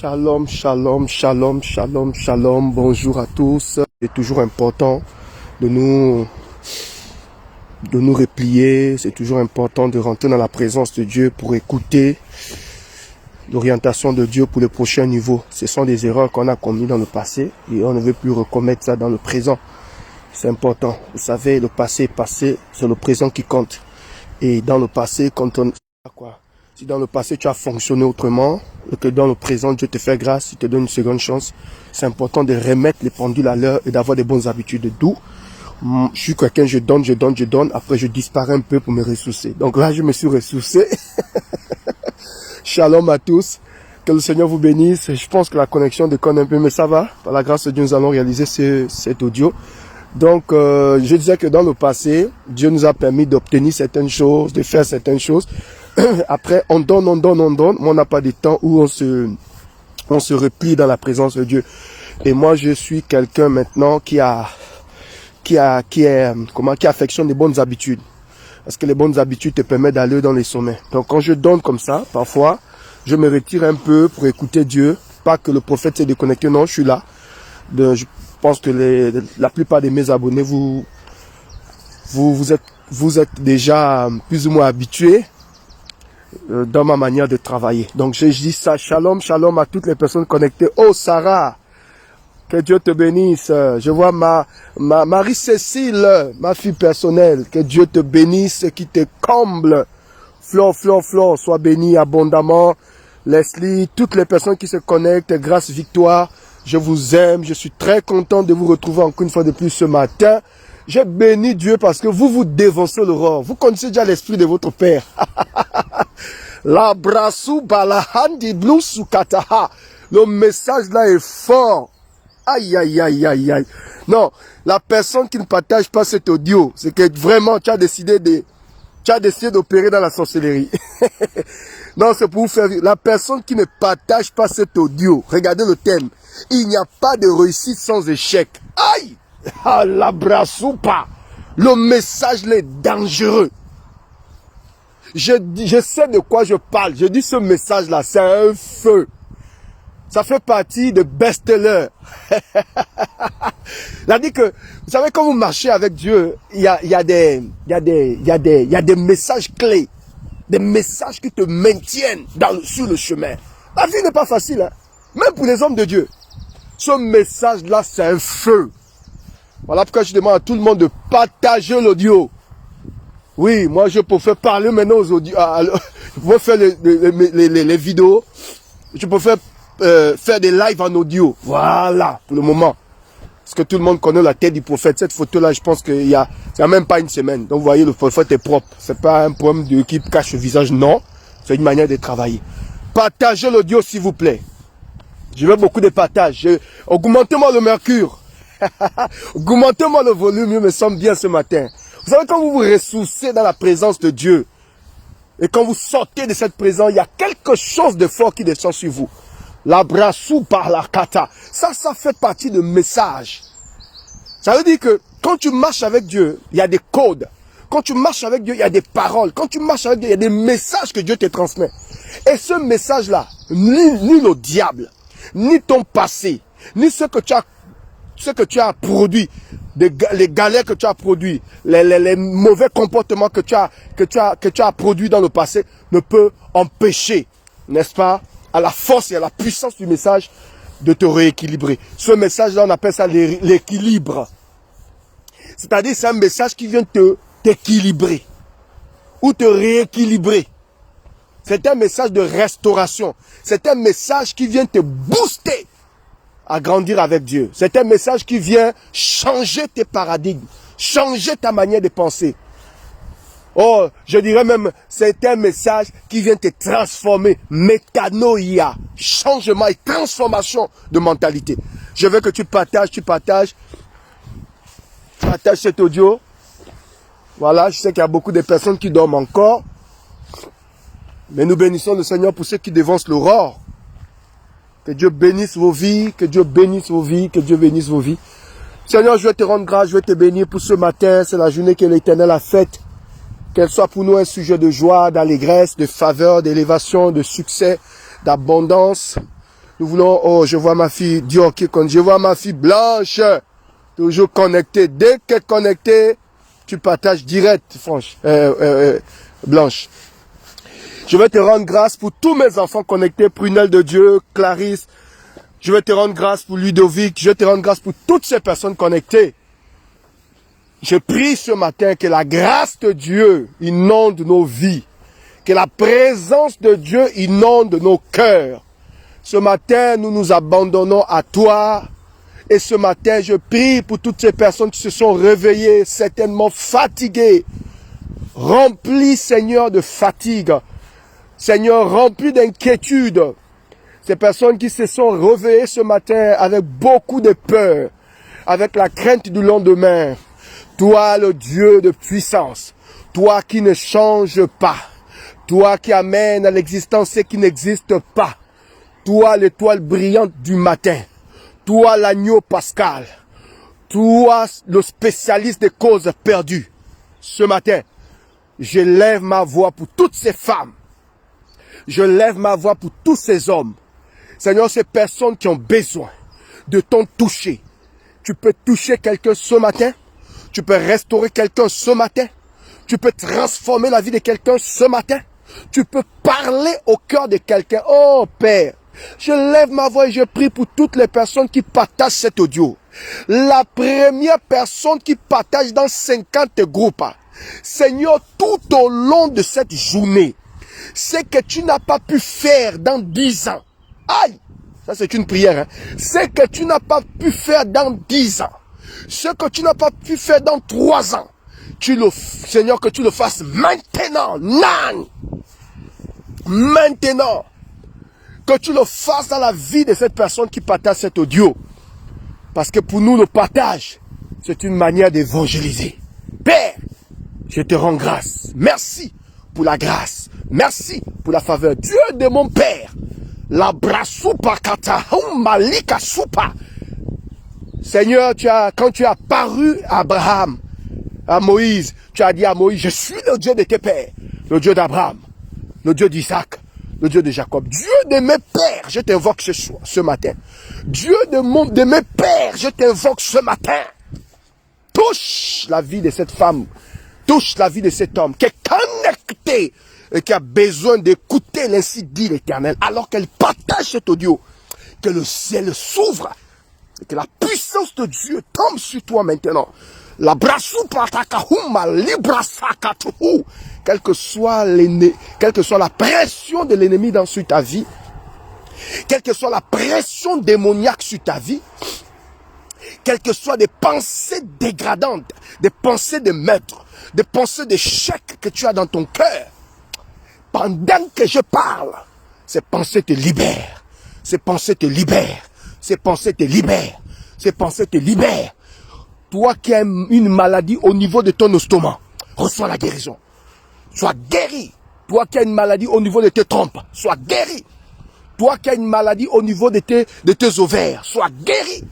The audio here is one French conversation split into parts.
Shalom, shalom, shalom, shalom, shalom. Bonjour à tous. C'est toujours important de nous replier. C'est toujours important de rentrer dans la présence de Dieu pour écouter l'orientation de Dieu pour le prochain niveau. Ce sont des erreurs qu'on a commises dans le passé et on ne veut plus recommettre ça dans le présent. C'est important. Vous savez, le passé est passé, c'est le présent qui compte. Et dans le passé, si dans le passé tu as fonctionné autrement, et que dans le présent Dieu te fait grâce, il te donne une seconde chance, c'est important de remettre les pendules à l'heure et d'avoir des bonnes habitudes. D'où je suis quelqu'un, je donne, après je disparais un peu pour me ressourcer. Donc là, je me suis ressourcé. Shalom à tous. Que le Seigneur vous bénisse. Je pense que la connexion déconne un peu, mais ça va. Par la grâce de Dieu, nous allons réaliser cet audio. Donc, je disais que dans le passé, Dieu nous a permis d'obtenir certaines choses, de faire certaines choses. Après, on donne, mais on n'a pas de temps où on se replie dans la présence de Dieu. Et moi, je suis quelqu'un maintenant qui affectionne les bonnes habitudes. Parce que les bonnes habitudes te permettent d'aller dans les sommets. Donc, quand je donne comme ça, parfois, je me retire un peu pour écouter Dieu. Pas que le prophète s'est déconnecté, non, je suis là. Je pense que la plupart de mes abonnés, vous êtes déjà plus ou moins habitués dans ma manière de travailler. Donc je dis ça, shalom, shalom à toutes les personnes connectées. Oh Sarah, que Dieu te bénisse. Je vois Marie-Cécile, ma fille personnelle, que Dieu te bénisse, qui te comble. Flore, sois bénie abondamment. Leslie, toutes les personnes qui se connectent, grâce Victoire, je vous aime, je suis très content de vous retrouver encore une fois de plus ce matin. Je bénis Dieu parce que vous dévancez l'aurore. Vous connaissez déjà l'esprit de votre Père. La brassou balahandi blusu kataha. Le message là est fort. Aïe. Non, la personne qui ne partage pas cet audio, c'est que vraiment tu as décidé d'opérer dans la sorcellerie. Non, c'est pour vous faire vivre. La personne qui ne partage pas cet audio, regardez le thème. Il n'y a pas de réussite sans échec. Aïe! Ah, la brassoupa. Le message est dangereux. Je sais de quoi je parle. Je dis ce message-là, c'est un feu. Ça fait partie de best-seller. C'est-à-dire que, vous savez, quand vous marchez avec Dieu, il y a des messages clés. Des messages qui te maintiennent sur le chemin. La vie n'est pas facile, hein? Même pour les hommes de Dieu. Ce message-là, c'est un feu. Voilà pourquoi je demande à tout le monde de partager l'audio. Oui, moi je préfère parler maintenant aux audios. Je préfère faire les vidéos. Je préfère faire des lives en audio. Voilà, pour le moment. Parce que tout le monde connaît la tête du prophète. Cette photo-là, je pense qu'il y a même pas une semaine. Donc vous voyez, le prophète est propre. C'est pas un problème de qui cache le visage, non. C'est une manière de travailler. Partagez l'audio, s'il vous plaît. Je veux beaucoup de partages. Augmentez-moi le mercure. Augmentez-moi le volume, je me sens bien ce matin. Vous savez, quand vous vous ressourcez dans la présence de Dieu, et quand vous sortez de cette présence, il y a quelque chose de fort qui descend sur vous. La brassou par la kata. Ça fait partie de messages. Ça veut dire que quand tu marches avec Dieu, il y a des codes. Quand tu marches avec Dieu, il y a des paroles. Quand tu marches avec Dieu, il y a des messages que Dieu te transmet. Et ce message-là, ni le diable, ni ton passé, ni ce que tu as produit, les galères que tu as produits, les mauvais comportements que tu as produits dans le passé, ne peut empêcher, n'est-ce pas, à la force et à la puissance du message de te rééquilibrer. Ce message-là, on appelle ça l'équilibre. C'est-à-dire, c'est un message qui vient t'équilibrer ou te rééquilibrer. C'est un message de restauration. C'est un message qui vient te booster à grandir avec Dieu. C'est un message qui vient changer tes paradigmes, changer ta manière de penser. Oh, je dirais même, c'est un message qui vient te transformer. Métanoïa, changement et transformation de mentalité. Je veux que tu partages cet audio. Voilà, je sais qu'il y a beaucoup de personnes qui dorment encore. Mais nous bénissons le Seigneur pour ceux qui dévancent l'aurore. Que Dieu bénisse vos vies, que Dieu bénisse vos vies, que Dieu bénisse vos vies. Seigneur, je vais te rendre grâce, je vais te bénir pour ce matin. C'est la journée que l'Éternel a faite. Qu'elle soit pour nous un sujet de joie, d'allégresse, de faveur, d'élévation, de succès, d'abondance. Nous voulons, oh, je vois ma fille Dior qui compte, je vois ma fille Blanche, toujours connectée. Dès qu'elle est connectée, tu partages direct, Blanche. Je vais te rendre grâce pour tous mes enfants connectés, Prunelle de Dieu, Clarisse. Je vais te rendre grâce pour Ludovic, je vais te rendre grâce pour toutes ces personnes connectées. Je prie ce matin que la grâce de Dieu inonde nos vies. Que la présence de Dieu inonde nos cœurs. Ce matin, nous nous abandonnons à toi. Et ce matin, je prie pour toutes ces personnes qui se sont réveillées, certainement fatiguées. Remplies, Seigneur, de fatigue. Seigneur, remplis d'inquiétude. Ces personnes qui se sont réveillées ce matin avec beaucoup de peur, avec la crainte du lendemain. Toi, le Dieu de puissance, toi qui ne changes pas, toi qui amènes à l'existence ce qui n'existe pas, toi l'étoile brillante du matin, toi l'agneau pascal, toi le spécialiste des causes perdues. Ce matin, je lève ma voix pour toutes ces femmes, je lève ma voix pour tous ces hommes. Seigneur, ces personnes qui ont besoin de ton toucher, tu peux toucher quelqu'un ce matin. Tu peux restaurer quelqu'un ce matin. Tu peux transformer la vie de quelqu'un ce matin. Tu peux parler au cœur de quelqu'un. Oh Père, je lève ma voix et je prie pour toutes les personnes qui partagent cet audio. La première personne qui partage dans 50 groupes. Seigneur, tout au long de cette journée, ce que tu n'as pas pu faire dans 10 ans. Aïe, ça c'est une prière. Hein? Ce que tu n'as pas pu faire dans 10 ans. Ce que tu n'as pas pu faire dans 3 ans, Seigneur, que tu le fasses maintenant, maintenant, que tu le fasses dans la vie de cette personne qui partage cet audio. Parce que pour nous, le partage, c'est une manière d'évangéliser. Père, je te rends grâce. Merci pour la grâce. Merci pour la faveur. Dieu de mon Père, la brasupa kata malika supa. Seigneur, quand tu as apparu à Abraham, à Moïse, tu as dit à Moïse, je suis le Dieu de tes pères, le Dieu d'Abraham, le Dieu d'Isaac, le Dieu de Jacob. Dieu de mes pères, je t'invoque ce matin. Dieu de mes pères, je t'invoque ce matin. Touche la vie de cette femme, touche la vie de cet homme qui est connecté et qui a besoin d'écouter l'ainsi dit l'Éternel, alors qu'elle partage cet audio, que le ciel s'ouvre. Et que la puissance de Dieu tombe sur toi maintenant. La quelle que soit la pression de l'ennemi sur ta vie, quelle que soit la pression démoniaque sur ta vie, quelles que soient des pensées dégradantes, des pensées de maître, des pensées d'échec que tu as dans ton cœur, pendant que je parle, ces pensées te libèrent, ces pensées te libèrent. Ces pensées te libèrent. Ces pensées te libèrent. Toi qui as une maladie au niveau de ton estomac, reçois la guérison. Sois guéri. Toi qui as une maladie au niveau de tes trompes, sois guéri. Toi qui as une maladie au niveau de tes ovaires, sois guéri.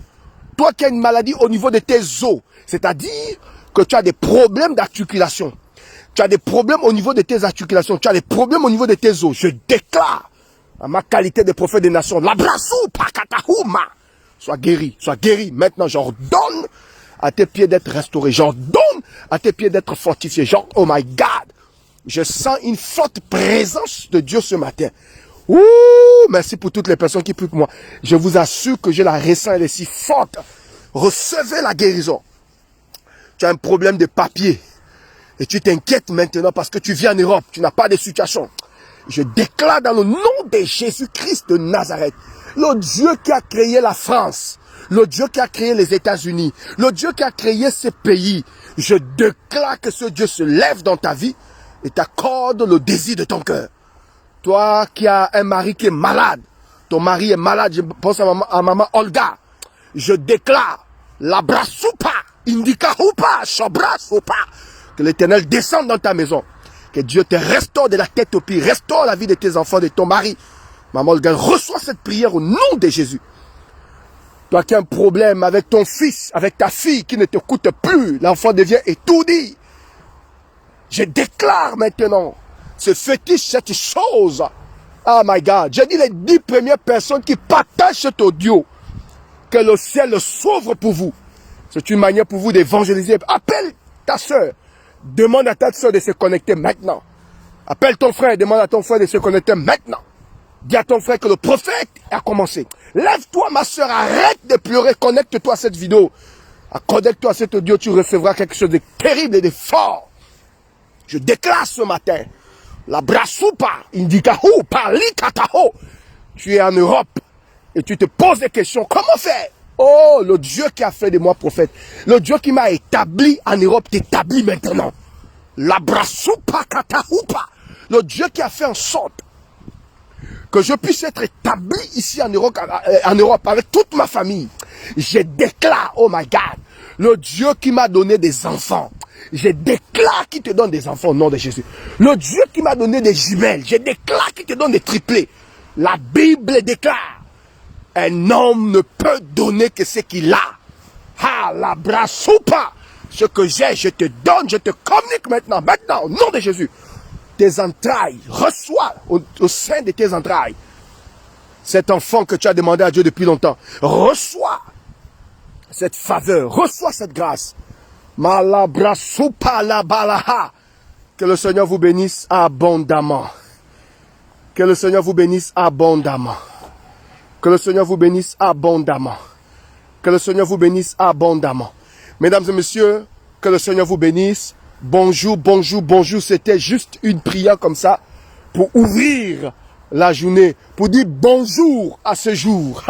Toi qui as une maladie au niveau de tes os, c'est-à-dire que tu as des problèmes d'articulation. Tu as des problèmes au niveau de tes articulations. Tu as des problèmes au niveau de tes os. Je déclare à ma qualité de prophète des nations, sois guéri, sois guéri. Maintenant, j'ordonne à tes pieds d'être restaurés. J'ordonne à tes pieds d'être fortifiés. Genre, oh my God, je sens une forte présence de Dieu ce matin. Ouh, merci pour toutes les personnes qui prient pour moi. Je vous assure que je la ressens, elle est si forte. Recevez la guérison. Tu as un problème de papier et tu t'inquiètes maintenant parce que tu vis en Europe, tu n'as pas de situation. Je déclare dans le nom de Jésus-Christ de Nazareth, le Dieu qui a créé la France, le Dieu qui a créé les États-Unis, le Dieu qui a créé ces pays, je déclare que ce Dieu se lève dans ta vie et t'accorde le désir de ton cœur. Toi qui as un mari qui est malade, ton mari est malade, je pense à maman Olga, je déclare, la brasupa, indica hupa, sobrasupa, que l'Éternel descende dans ta maison. Que Dieu te restaure de la tête aux pieds, restaure la vie de tes enfants, de ton mari. Maman Olga, reçois cette prière au nom de Jésus. Toi qui as un problème avec ton fils, avec ta fille qui ne t'écoute plus, l'enfant devient étourdi. Je déclare maintenant ce fétiche, cette chose. Oh my God. J'ai dit les 10 premières personnes qui partagent cet audio. Que le ciel s'ouvre pour vous. C'est une manière pour vous d'évangéliser. Appelle ta soeur. Demande à ta soeur de se connecter maintenant. Appelle ton frère. Demande à ton frère de se connecter maintenant. Dis à ton frère que le prophète a commencé. Lève-toi, ma soeur. Arrête de pleurer. Connecte-toi à cette vidéo. Connecte-toi à cet audio. Tu recevras quelque chose de terrible et de fort. Je déclare ce matin. La brasupa indikahu palikataho. Tu es en Europe et tu te poses des questions. Comment faire? Oh, le Dieu qui a fait de moi prophète. Le Dieu qui m'a établi en Europe t'établit maintenant. La brasupa katahupa. Le Dieu qui a fait en sorte que je puisse être établi ici en Europe avec toute ma famille. Je déclare, oh my God, le Dieu qui m'a donné des enfants. Je déclare qu'il te donne des enfants au nom de Jésus. Le Dieu qui m'a donné des jumelles. Je déclare qu'il te donne des triplés. La Bible déclare, un homme ne peut donner que ce qu'il a. Ah, la brasupa. Ce que j'ai, je te donne, je te communique maintenant, au nom de Jésus. Tes entrailles, reçois au sein de tes entrailles cet enfant que tu as demandé à Dieu depuis longtemps. Reçois cette faveur, reçois cette grâce. Malabrasupa la balaha. Que le Seigneur vous bénisse abondamment. Que le Seigneur vous bénisse abondamment. Que le Seigneur vous bénisse abondamment. Que le Seigneur vous bénisse abondamment. Mesdames et messieurs, que le Seigneur vous bénisse. Bonjour, bonjour, bonjour. C'était juste une prière comme ça pour ouvrir la journée, pour dire bonjour à ce jour.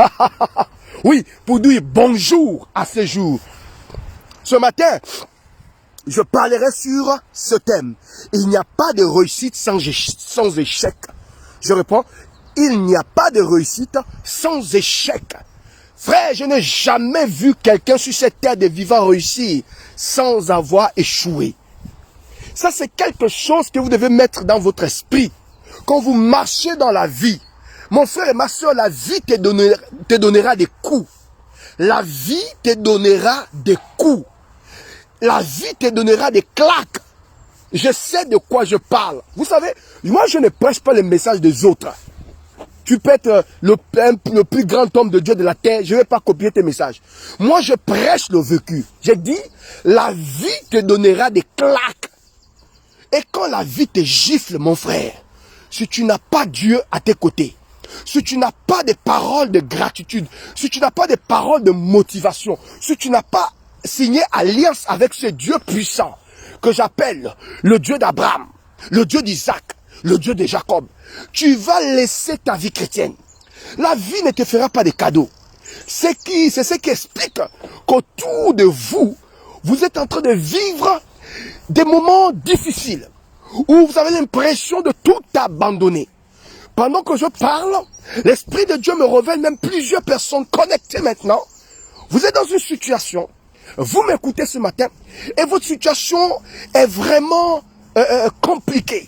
Oui, pour dire bonjour à ce jour. Ce matin, je parlerai sur ce thème. Il n'y a pas de réussite sans échec. Je réponds, il n'y a pas de réussite sans échec. Frère, je n'ai jamais vu quelqu'un sur cette terre de vivants réussir sans avoir échoué. Ça, c'est quelque chose que vous devez mettre dans votre esprit. Quand vous marchez dans la vie, mon frère et ma soeur, la vie te donnera des coups. La vie te donnera des coups. La vie te donnera des claques. Je sais de quoi je parle. Vous savez, moi je ne prêche pas les messages des autres. Tu peux être le plus grand homme de Dieu de la terre, je ne vais pas copier tes messages. Moi je prêche le vécu. J'ai dit, la vie te donnera des claques. Et quand la vie te gifle, mon frère, si tu n'as pas Dieu à tes côtés, si tu n'as pas de paroles de gratitude, si tu n'as pas de paroles de motivation, si tu n'as pas signé alliance avec ce Dieu puissant que j'appelle le Dieu d'Abraham, le Dieu d'Isaac, le Dieu de Jacob, tu vas laisser ta vie chrétienne. La vie ne te fera pas de cadeaux. C'est ce qui explique qu'autour de vous, vous êtes en train de vivre des moments difficiles où vous avez l'impression de tout abandonner. Pendant que je parle, l'Esprit de Dieu me révèle même plusieurs personnes connectées maintenant. Vous êtes dans une situation, vous m'écoutez ce matin, et votre situation est vraiment compliquée.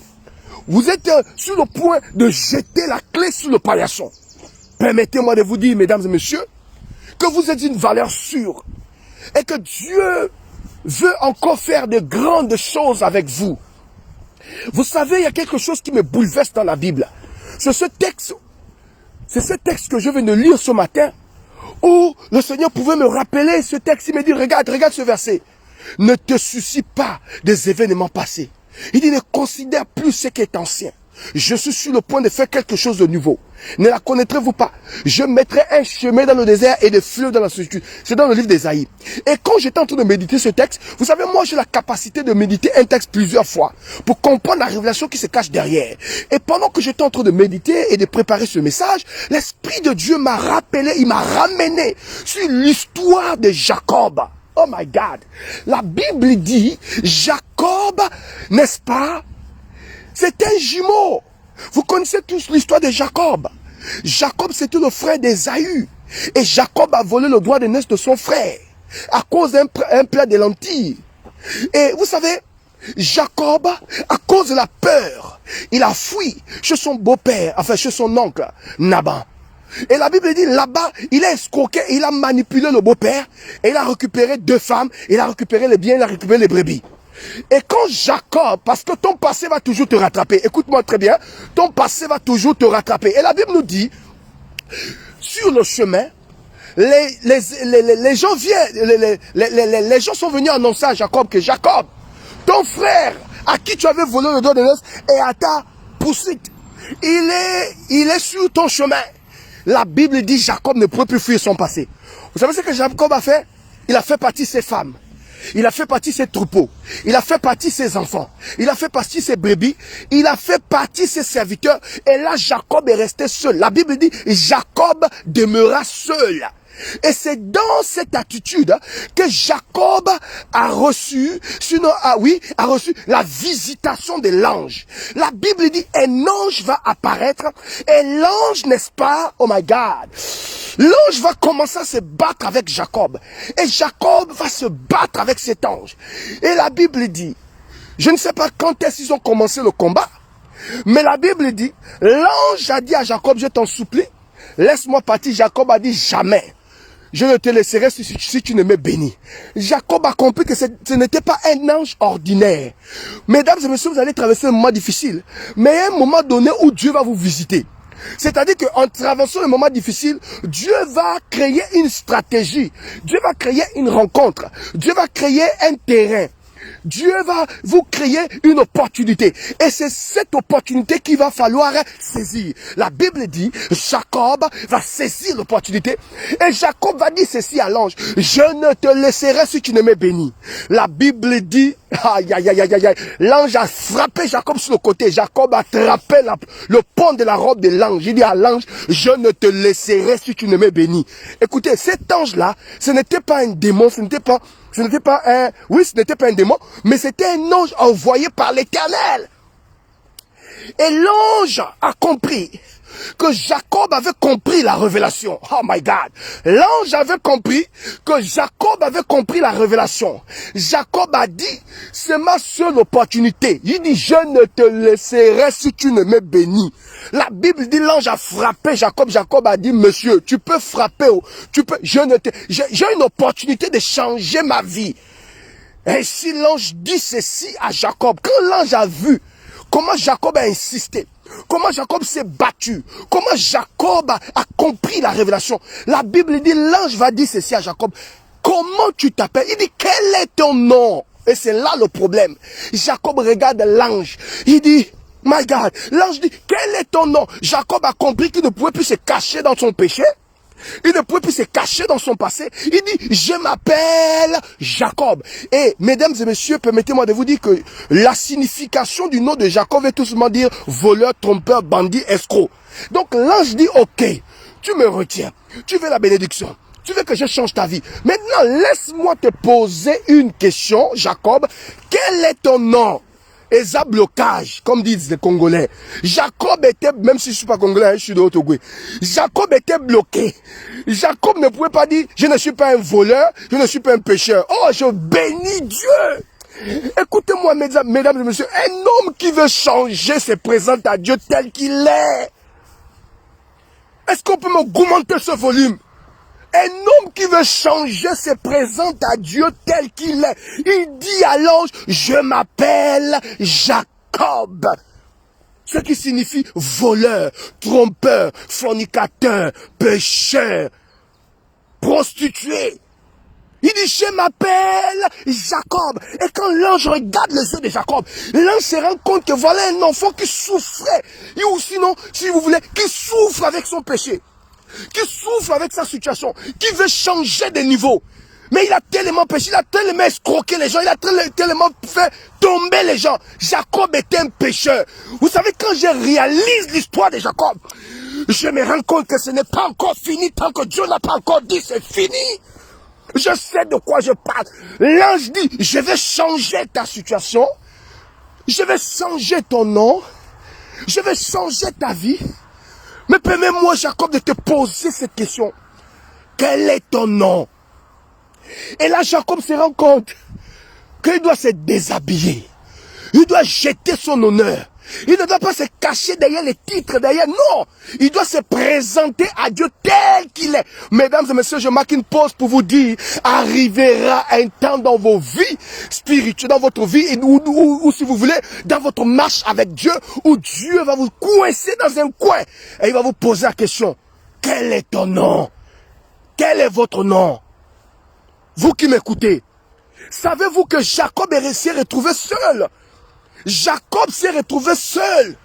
Vous êtes sur le point de jeter la clé sur le paillasson. Permettez-moi de vous dire, mesdames et messieurs, que vous êtes une valeur sûre et que Dieu veut encore faire de grandes choses avec vous. Vous savez, il y a quelque chose qui me bouleverse dans la Bible. C'est ce texte que je viens de lire ce matin, où le Seigneur pouvait me rappeler ce texte. Il me dit, regarde ce verset. Ne te soucie pas des événements passés. Il dit, ne considère plus ce qui est ancien. Je suis sur le point de faire quelque chose de nouveau. Ne la connaîtrez-vous pas? Je mettrai un chemin dans le désert et des fleuves dans la solitude. C'est dans le livre d'Ésaïe. Et quand j'étais en train de méditer ce texte, vous savez, moi j'ai la capacité de méditer un texte plusieurs fois pour comprendre la révélation qui se cache derrière. Et pendant que j'étais en train de méditer et de préparer ce message, l'Esprit de Dieu m'a rappelé, il m'a ramené sur l'histoire de Jacob. Oh my God. La Bible dit, Jacob, n'est-ce pas? C'est un jumeau. Vous connaissez tous l'histoire de Jacob. Jacob, c'était le frère d'Ésaü. Et Jacob a volé le droit de naissance de son frère à cause d'un plat de lentilles. Et vous savez, Jacob, à cause de la peur, il a fui chez son beau-père, enfin chez son oncle, Laban. Et la Bible dit, là-bas, il a escroqué, il a manipulé le beau-père, et il a récupéré 2 femmes, il a récupéré les biens, il a récupéré les brebis. Et quand Jacob, parce que ton passé va toujours te rattraper, écoute-moi très bien, ton passé va toujours te rattraper. Et la Bible nous dit, sur le chemin, les gens viennent, les gens sont venus annoncer à Jacob que Jacob, ton frère, à qui tu avais volé le dos de l'os, est à ta poursuite. Il est sur ton chemin. La Bible dit Jacob ne peut plus fuir son passé. Vous savez ce que Jacob a fait? Il a fait partie de ses femmes. Il a fait partie de ses troupeaux. Il a fait partie de ses enfants. Il a fait partie de ses brebis. Il a fait partie de ses serviteurs. Et là, Jacob est resté seul. La Bible dit Jacob demeura seul. Et c'est dans cette attitude que Jacob a reçu, a reçu la visitation de l'ange. La Bible dit un ange va apparaître et l'ange, n'est-ce pas, oh my God, l'ange va commencer à se battre avec Jacob. Et Jacob va se battre avec cet ange. Et la Bible dit, je ne sais pas quand est-ce qu'ils ont commencé le combat, mais la Bible dit, l'ange a dit à Jacob, je t'en supplie, laisse-moi partir. Jacob a dit, jamais. Je ne te laisserai si tu ne me bénis. Jacob a compris que ce n'était pas un ange ordinaire. Mesdames et messieurs, vous allez traverser un moment difficile. Mais il y a un moment donné où Dieu va vous visiter. C'est-à-dire qu'en traversant un moment difficile, Dieu va créer une stratégie. Dieu va créer une rencontre. Dieu va créer un terrain. Dieu va vous créer une opportunité. Et c'est cette opportunité qu'il va falloir saisir. La Bible dit, Jacob va saisir l'opportunité. Et Jacob va dire ceci à l'ange, je ne te laisserai si tu ne me bénis. La Bible dit, aïe, aïe, aïe, aïe, aïe. L'ange a frappé Jacob sur le côté. Jacob a attrapé le pont de la robe de l'ange. Il dit à l'ange, je ne te laisserai si tu ne me bénis. Écoutez, cet ange-là, ce n'était pas un démon, ce n'était pas un démon, mais c'était un ange envoyé par l'Éternel. Et l'ange a compris que Jacob avait compris la révélation. Oh my God. L'ange avait compris que Jacob avait compris la révélation. Jacob a dit, c'est ma seule opportunité. Il dit, je ne te laisserai si tu ne me bénis. La Bible dit, l'ange a frappé Jacob. Jacob a dit, monsieur, tu peux frapper. J'ai une opportunité de changer ma vie. Et si l'ange dit ceci à Jacob, quand l'ange a vu comment Jacob a insisté, comment Jacob s'est battu, comment Jacob a compris la révélation, la Bible dit, l'ange va dire ceci à Jacob, comment tu t'appelles? Il dit, quel est ton nom? Et c'est là le problème. Jacob regarde l'ange, il dit, my God, l'ange dit, quel est ton nom? Jacob a compris qu'il ne pouvait plus se cacher dans son péché. Il ne pouvait plus se cacher dans son passé. Il dit, je m'appelle Jacob. Et, mesdames et messieurs, permettez-moi de vous dire que la signification du nom de Jacob veut tout simplement dire voleur, trompeur, bandit, escroc. Donc, l'ange dit, ok, tu me retiens. Tu veux la bénédiction. Tu veux que je change ta vie. Maintenant, laisse-moi te poser une question, Jacob. Quel est ton nom? Et ça blocage, comme disent les Congolais. Jacob était, même si je ne suis pas Congolais, je suis de Haut-Togo. Jacob était bloqué. Jacob ne pouvait pas dire, je ne suis pas un voleur, je ne suis pas un pécheur. Oh, je bénis Dieu. Écoutez-moi, mesdames et messieurs, un homme qui veut changer se présente à Dieu tel qu'il est. Est-ce qu'on peut m'augmenter ce volume? Un homme qui veut changer se présente à Dieu tel qu'il est. Il dit à l'ange, je m'appelle Jacob. Ce qui signifie voleur, trompeur, fornicateur, pécheur, prostitué. Il dit, je m'appelle Jacob. Et quand l'ange regarde les yeux de Jacob, l'ange se rend compte que voilà un enfant qui souffrait. Ou sinon, si vous voulez, qui souffre avec son péché. Qui souffre avec sa situation, qui veut changer de niveau. Mais il a tellement péché, il a tellement escroqué les gens, il a tellement fait tomber les gens. Jacob était un pécheur. Vous savez, quand je réalise l'histoire de Jacob, je me rends compte que ce n'est pas encore fini tant que Dieu n'a pas encore dit c'est fini. Je sais de quoi je parle. L'ange dit, je vais changer ta situation, je vais changer ton nom, je vais changer ta vie. Mais permets-moi, Jacob, de te poser cette question. Quel est ton nom? Et là, Jacob se rend compte qu'il doit se déshabiller. Il doit jeter son honneur. Il ne doit pas se cacher derrière les titres, derrière. Non, il doit se présenter à Dieu tel qu'il est. Mesdames et messieurs, je marque une pause pour vous dire, arrivera un temps dans vos vies spirituelles, dans votre vie, ou si vous voulez, dans votre marche avec Dieu, où Dieu va vous coincer dans un coin et il va vous poser la question, quel est ton nom? Quel est votre nom? Vous qui m'écoutez, savez-vous que Jacob s'est retrouvé seul? Jacob s'est retrouvé seul.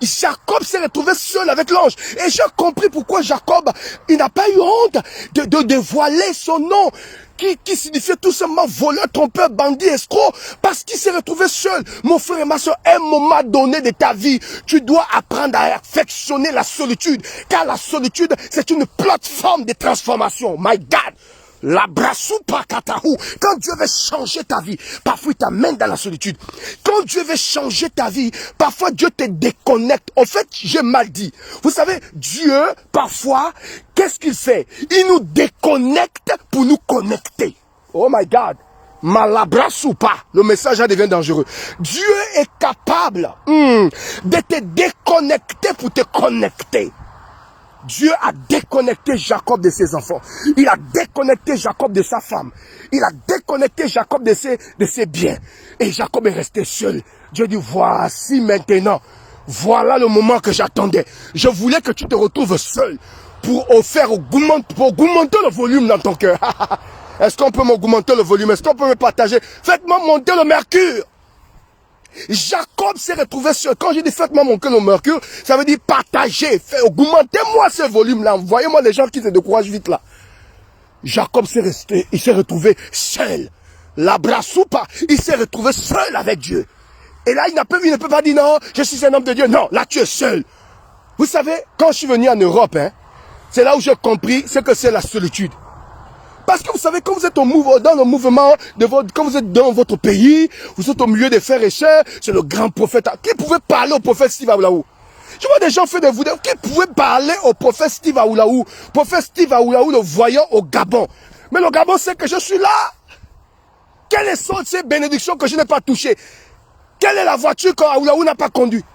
Jacob s'est retrouvé seul avec l'ange. Et j'ai compris pourquoi Jacob, il n'a pas eu honte de dévoiler son nom, qui signifiait tout simplement voleur, trompeur, bandit, escroc, parce qu'il s'est retrouvé seul. Mon frère et ma soeur, à un moment donné de ta vie, tu dois apprendre à affectionner la solitude, car la solitude, c'est une plateforme de transformation. My God! La brasoupa katahu. Quand Dieu veut changer ta vie, parfois il t'amène dans la solitude. Quand Dieu veut changer ta vie, parfois Dieu te déconnecte. En fait, j'ai mal dit. Vous savez, Dieu, parfois, qu'est-ce qu'il fait? Il nous déconnecte pour nous connecter. Oh my God. Malabrasoupa. Le message devient dangereux. Dieu est capable de te déconnecter pour te connecter. Dieu a déconnecté Jacob de ses enfants. Il a déconnecté Jacob de sa femme. Il a déconnecté Jacob de ses biens. Et Jacob est resté seul. Dieu dit, voici maintenant. Voilà le moment que j'attendais. Je voulais que tu te retrouves seul pour augmenter le volume dans ton cœur. Est-ce qu'on peut m'augmenter le volume? Est-ce qu'on peut me partager? Faites-moi monter le mercure. Jacob s'est retrouvé seul. Quand je dis faites-moi monter le mercure, ça veut dire partager, augmentez-moi ce volume-là. Envoyez-moi les gens qui se découragent vite là. Jacob il s'est retrouvé seul. La brasoupa, il s'est retrouvé seul avec Dieu. Et là, il ne peut pas dire non, je suis un homme de Dieu. Non, là tu es seul. Vous savez, quand je suis venu en Europe, c'est là où j'ai compris ce que c'est la solitude. Parce que vous savez, quand vous êtes dans le mouvement, quand vous êtes dans votre pays, vous êtes au milieu des frères et sœurs, c'est le grand prophète. Qui pouvait parler au prophète Steve Aoulaou? Je vois des gens faire des vidéos qui pouvaient parler au prophète Steve Aoulaou. Prophète Steve Aoulaou, le voyant au Gabon. Mais le Gabon sait que je suis là. Quelles sont ces bénédictions que je n'ai pas touchées? Quelle est la voiture qu'Aoulaou n'a pas conduite?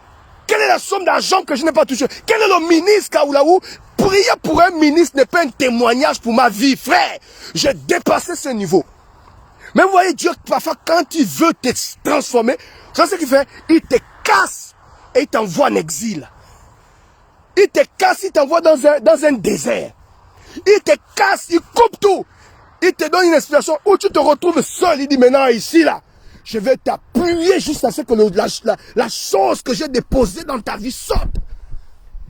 Quelle est la somme d'argent que je n'ai pas touchée? Quel est le ministre qu'Aoulaou? Prier pour un ministre n'est pas un témoignage pour ma vie, frère. J'ai dépassé ce niveau. Mais vous voyez, Dieu, parfois, quand il veut te transformer, c'est ce qu'il fait. Il te casse et il t'envoie en exil. Il te casse, il t'envoie dans un désert. Il te casse, il coupe tout. Il te donne une explication où tu te retrouves seul. Il dit maintenant, ici, là, je vais t'appuyer jusqu'à ce que la chose que j'ai déposée dans ta vie sorte.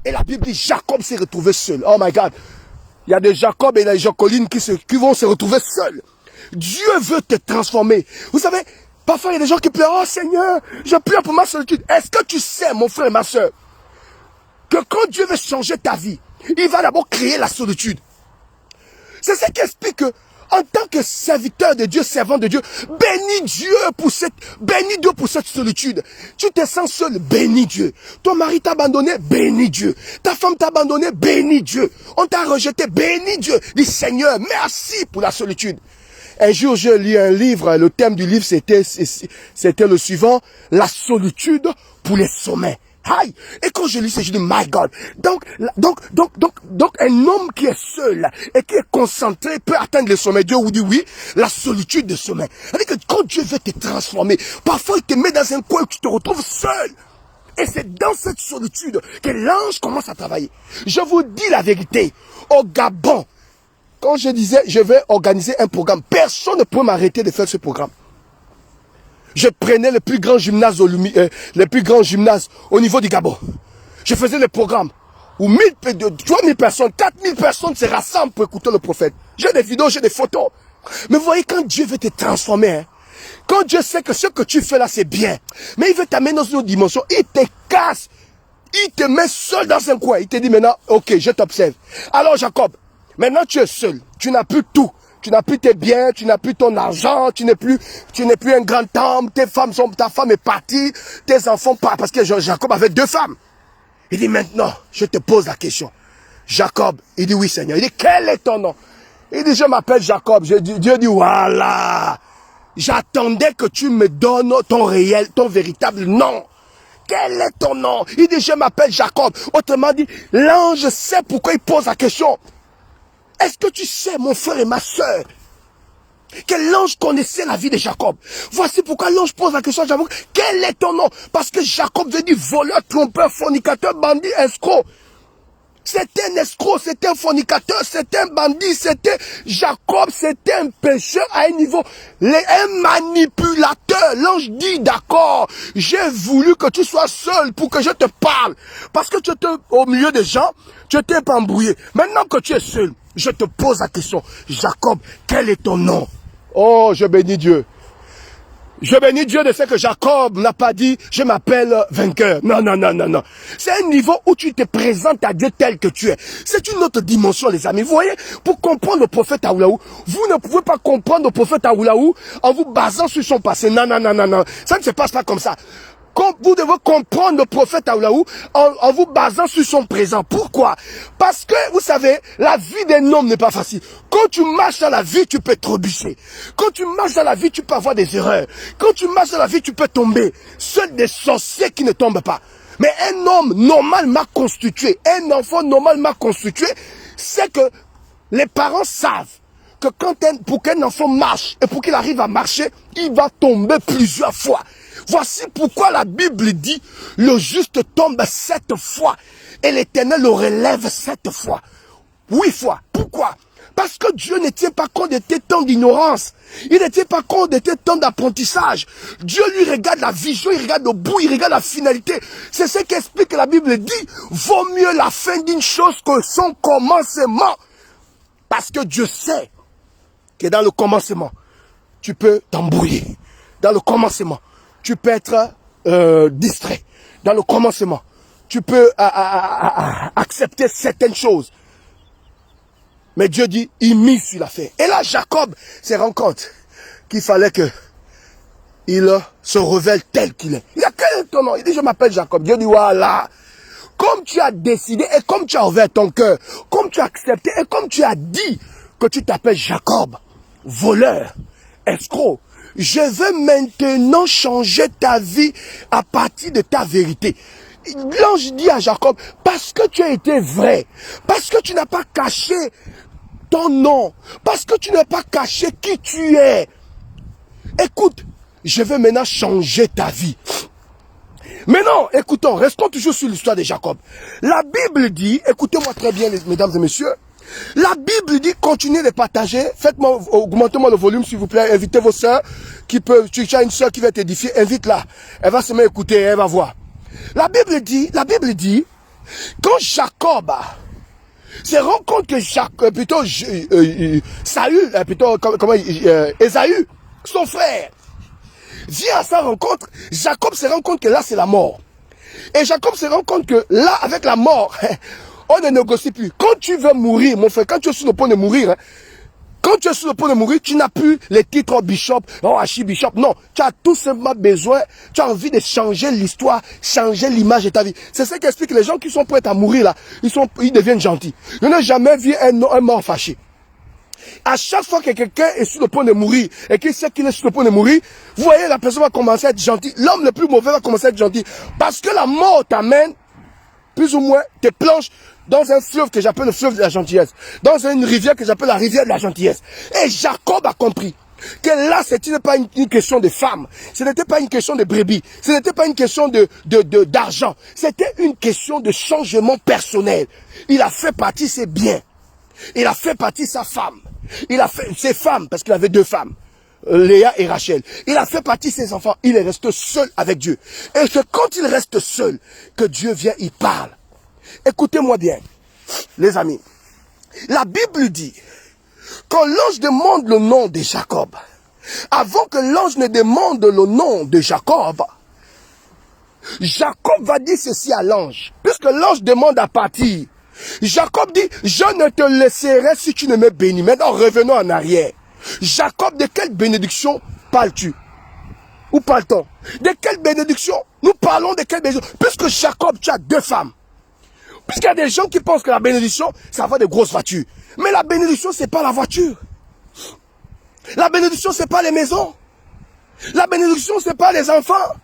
Et la Bible dit, Jacob s'est retrouvé seul. Oh my God. Il y a des Jacob et des Jacolines qui vont se retrouver seuls. Dieu veut te transformer. Vous savez, parfois il y a des gens qui pleurent. Oh Seigneur, je pleure pour ma solitude. Est-ce que tu sais, mon frère et ma soeur, que quand Dieu veut changer ta vie, il va d'abord créer la solitude. C'est ce qui explique que, en tant que serviteur de Dieu, servant de Dieu, bénis Dieu pour cette solitude. Tu te sens seul, bénis Dieu. Ton mari t'a abandonné, bénis Dieu. Ta femme t'a abandonné, bénis Dieu. On t'a rejeté, bénis Dieu. Dis Seigneur, merci pour la solitude. Un jour, j'ai lu un livre, le thème du livre c'était le suivant, la solitude pour les sommets. Aïe. Et quand je lis ça, je dis, my God. Donc, un homme qui est seul et qui est concentré peut atteindre le sommet. Dieu vous dit oui, la solitude de sommet. C'est-à-dire que quand Dieu veut te transformer, parfois il te met dans un coin où tu te retrouves seul. Et c'est dans cette solitude que l'ange commence à travailler. Je vous dis la vérité. Au Gabon, quand je disais, je vais organiser un programme, personne ne peut m'arrêter de faire ce programme. Je prenais le plus grand gymnase au niveau du Gabon. Je faisais le programme où 3000 personnes, 4000 personnes se rassemblent pour écouter le prophète. J'ai des vidéos, j'ai des photos. Mais vous voyez, quand Dieu veut te transformer, quand Dieu sait que ce que tu fais là, c'est bien, mais il veut t'amener dans une autre dimension, il te casse, il te met seul dans un coin. Il te dit maintenant, ok, je t'observe. Alors Jacob, maintenant tu es seul, tu n'as plus tout. Tu n'as plus tes biens, tu n'as plus ton argent, tu n'es plus un grand homme, ta femme est partie, tes enfants partent, parce que Jacob avait 2 femmes. Il dit maintenant, je te pose la question. Jacob, il dit oui Seigneur. Il dit quel est ton nom? Il dit je m'appelle Jacob. Dieu dit voilà. J'attendais que tu me donnes ton véritable nom. quel est ton nom? Il dit, je m'appelle Jacob. Autrement dit, l'ange sait pourquoi il pose la question. Est-ce que tu sais, mon frère et ma soeur, que l'ange connaissait la vie de Jacob? Voici pourquoi l'ange pose la question à Jacob. Quel est ton nom? Parce que Jacob veut dire voleur, trompeur, fornicateur, bandit, escroc. C'était un escroc, c'était un fornicateur, c'était un bandit, c'était Jacob, c'était un pécheur à un niveau, un manipulateur. L'ange dit, d'accord, j'ai voulu que tu sois seul pour que je te parle. Parce que tu étais au milieu des gens, tu étais pas embrouillé. Maintenant que tu es seul, je te pose la question. Jacob, quel est ton nom? Oh, je bénis Dieu. Je bénis Dieu de ce que Jacob n'a pas dit, je m'appelle vainqueur. Non, non, non, non, non. C'est un niveau où tu te présentes à Dieu tel que tu es. C'est une autre dimension, les amis. Vous voyez, pour comprendre le prophète Aoulaou, vous ne pouvez pas comprendre le prophète Aoulaou en vous basant sur son passé. Non, non, non, non, non. Ça ne se passe pas comme ça. Vous devez comprendre le prophète Aoulaou en vous basant sur son présent. Pourquoi? Parce que, vous savez, la vie d'un homme n'est pas facile. Quand tu marches dans la vie, tu peux trébucher. Quand tu marches dans la vie, tu peux avoir des erreurs. Quand tu marches dans la vie, tu peux tomber. Seuls des sorciers qui ne tombent pas. Mais un homme normalement constitué, un enfant normalement constitué, c'est que les parents savent que pour qu'un enfant marche et pour qu'il arrive à marcher, il va tomber plusieurs fois. Voici pourquoi la Bible dit, le juste tombe 7 fois et l'Éternel le relève 7 fois. 8 fois. Pourquoi? Parce que Dieu ne tient pas compte de tes temps d'ignorance. Il ne tient pas compte de tes temps d'apprentissage. Dieu lui regarde la vision, il regarde le bout, il regarde la finalité. C'est ce qu'explique la Bible dit, vaut mieux la fin d'une chose que son commencement. Parce que Dieu sait que dans le commencement, tu peux t'embrouiller. Dans le commencement, tu peux être distrait. Dans le commencement, tu peux accepter certaines choses. Mais Dieu dit, il mise sur l'affaire. Et là, Jacob se rend compte qu'il fallait que il se révèle tel qu'il est. Il a quel est ton nom? Il dit, je m'appelle Jacob. Dieu dit, voilà. Comme tu as décidé et comme tu as ouvert ton cœur, comme tu as accepté et comme tu as dit que tu t'appelles Jacob, voleur, escroc, je veux maintenant changer ta vie à partir de ta vérité. L'ange dit à Jacob, parce que tu as été vrai, parce que tu n'as pas caché ton nom, parce que tu n'as pas caché qui tu es. Écoute, je veux maintenant changer ta vie. Maintenant, écoutons, restons toujours sur l'histoire de Jacob. La Bible dit, écoutez-moi très bien, mesdames et messieurs, la Bible dit, continuez de partager, faites-moi, augmentez-moi le volume s'il vous plaît, invitez vos sœurs qui peuvent, tu as une sœur qui va t'édifier, invite-la, elle va se mettre à écouter, elle va voir. La Bible dit, quand Jacob se rend compte que Ésaü, son frère, vient à sa rencontre, Jacob se rend compte que là c'est la mort. Et Jacob se rend compte que là, avec la mort, on ne négocie plus. Quand tu veux mourir, mon frère, quand tu es sur le point de mourir, quand tu es sur le point de mourir, tu n'as plus les titres bishop, archibishop. Non, tu as tout simplement besoin, tu as envie de changer l'histoire, changer l'image de ta vie. C'est ce qui explique que les gens qui sont prêts à mourir là, ils deviennent gentils. Je n'ai jamais vu un mort fâché. À chaque fois que quelqu'un est sur le point de mourir et qu'il sait qu'il est sur le point de mourir, vous voyez, la personne va commencer à être gentille. L'homme le plus mauvais va commencer à être gentil. Parce que la mort t'amène, plus ou moins, te plonge dans un fleuve que j'appelle le fleuve de la gentillesse. Dans une rivière que j'appelle la rivière de la gentillesse. Et Jacob a compris que là, ce n'était pas une question de femme. Ce n'était pas une question de brebis. Ce n'était pas une question d'argent. C'était une question de changement personnel. Il a fait partie ses biens. Il a fait partie sa femme. Il a fait ses femmes, parce qu'il avait 2 femmes. Léa et Rachel. Il a fait partie de ses enfants. Il est resté seul avec Dieu. Et c'est quand il reste seul que Dieu vient, il parle. Écoutez-moi bien, les amis. La Bible dit, quand l'ange demande le nom de Jacob, avant que l'ange ne demande le nom de Jacob, Jacob va dire ceci à l'ange. Puisque l'ange demande à partir, Jacob dit, je ne te laisserai si tu ne me bénis. Maintenant, revenons en arrière. Jacob, de quelle bénédiction parles-tu? Où parle-t-on? De quelle bénédiction? Nous parlons de quelle bénédiction? Puisque Jacob, tu as 2 femmes. Puisqu'il y a des gens qui pensent que la bénédiction, ça va de grosses voitures. Mais la bénédiction, c'est pas la voiture. La bénédiction, c'est pas les maisons. La bénédiction, c'est pas les enfants.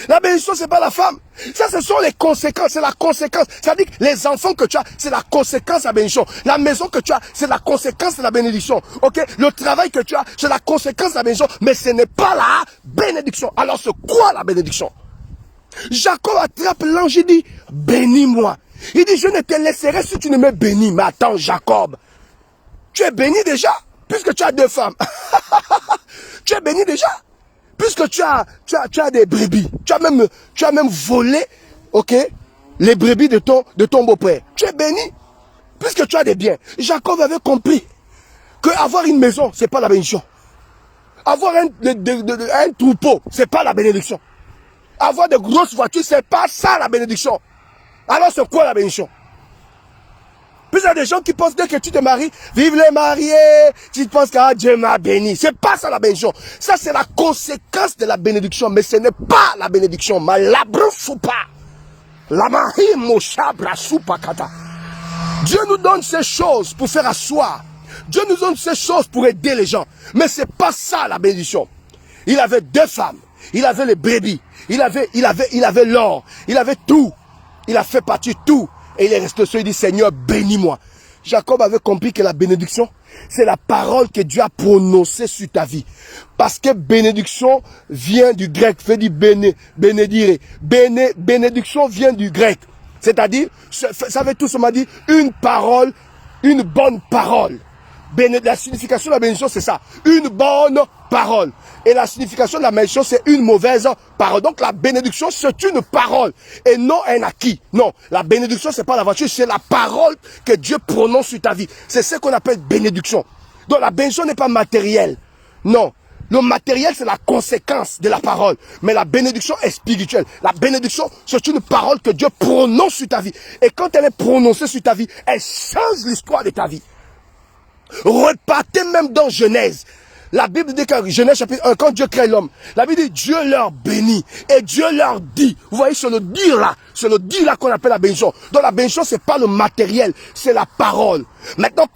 La bénédiction, c'est pas la femme. Ça, ce sont les conséquences. C'est la conséquence. C'est-à-dire que les enfants que tu as, c'est la conséquence de la bénédiction. La maison que tu as, c'est la conséquence de la bénédiction. Ok? Le travail que tu as, c'est la conséquence de la bénédiction. Mais ce n'est pas la bénédiction. Alors, c'est quoi la bénédiction? Jacob attrape l'ange et dit, bénis-moi. Il dit, je ne te laisserai si tu ne me bénis. Mais attends, Jacob, tu es béni déjà, puisque tu as 2 femmes. Tu es béni déjà. Puisque tu as des brebis, tu as même volé, ok, les brebis de ton beau-père. Tu es béni, puisque tu as des biens. Jacob avait compris que avoir une maison, c'est pas la bénédiction. Avoir un troupeau, c'est pas la bénédiction. Avoir de grosses voitures, c'est pas ça la bénédiction. Alors c'est quoi la bénédiction? Puis il y a des gens qui pensent dès que tu te maries, vive les mariés, tu penses que Dieu m'a béni. C'est pas ça la bénédiction. Ça c'est la conséquence de la bénédiction, mais ce n'est pas la bénédiction. Dieu nous donne ces choses pour faire asseoir. Dieu nous donne ces choses pour aider les gens. Mais c'est pas ça la bénédiction. Il avait 2 femmes. Il avait les brebis. Il avait l'or. Il avait tout. Il a fait partir tout. Et il est resté seul, il dit, Seigneur, bénis-moi. Jacob avait compris que la bénédiction, c'est la parole que Dieu a prononcée sur ta vie. Parce que bénédiction vient du grec, fait dire bénédire. Bénédiction vient du grec. C'est-à-dire, ça veut tout simplement dire une parole, une bonne parole. La signification de la bénédiction, c'est ça. Une bonne parole. Et la signification de la bénédiction, c'est une mauvaise parole. Donc la bénédiction, c'est une parole et non un acquis. Non, la bénédiction, c'est pas la voiture, c'est la parole que Dieu prononce sur ta vie. C'est ce qu'on appelle bénédiction. Donc la bénédiction n'est pas matérielle. Non. Le matériel, c'est la conséquence de la parole. Mais la bénédiction est spirituelle. La bénédiction, c'est une parole que Dieu prononce sur ta vie. Et quand elle est prononcée sur ta vie, elle change l'histoire de ta vie. Repartez même dans Genèse. La Bible dit que Genèse chapitre 1, quand Dieu crée l'homme, la Bible dit Dieu leur bénit et Dieu leur dit. Vous voyez, c'est le dire là qu'on appelle la bénédiction. Donc la bénédiction, c'est pas le matériel, c'est la parole. Maintenant,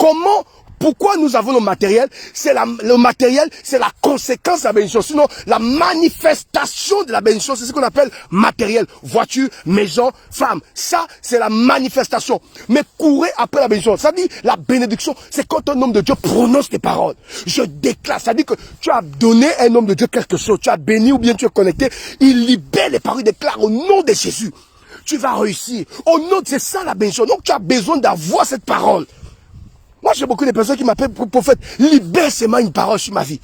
pourquoi nous avons le matériel? Le matériel, c'est la conséquence de la bénédiction. Sinon, la manifestation de la bénédiction, c'est ce qu'on appelle matériel. Voiture, maison, femme. Ça, c'est la manifestation. Mais courez après la bénédiction. Ça dit, la bénédiction, c'est quand un homme de Dieu prononce des paroles. Je déclare. Ça dit que tu as donné à un homme de Dieu quelque chose. Tu as béni ou bien tu es connecté. Il libère les paroles, il déclare au nom de Jésus. Tu vas réussir. Au nom de, c'est ça la bénédiction. Donc tu as besoin d'avoir cette parole. Moi, j'ai beaucoup de personnes qui m'appellent prophète, libère seulement une parole sur ma vie.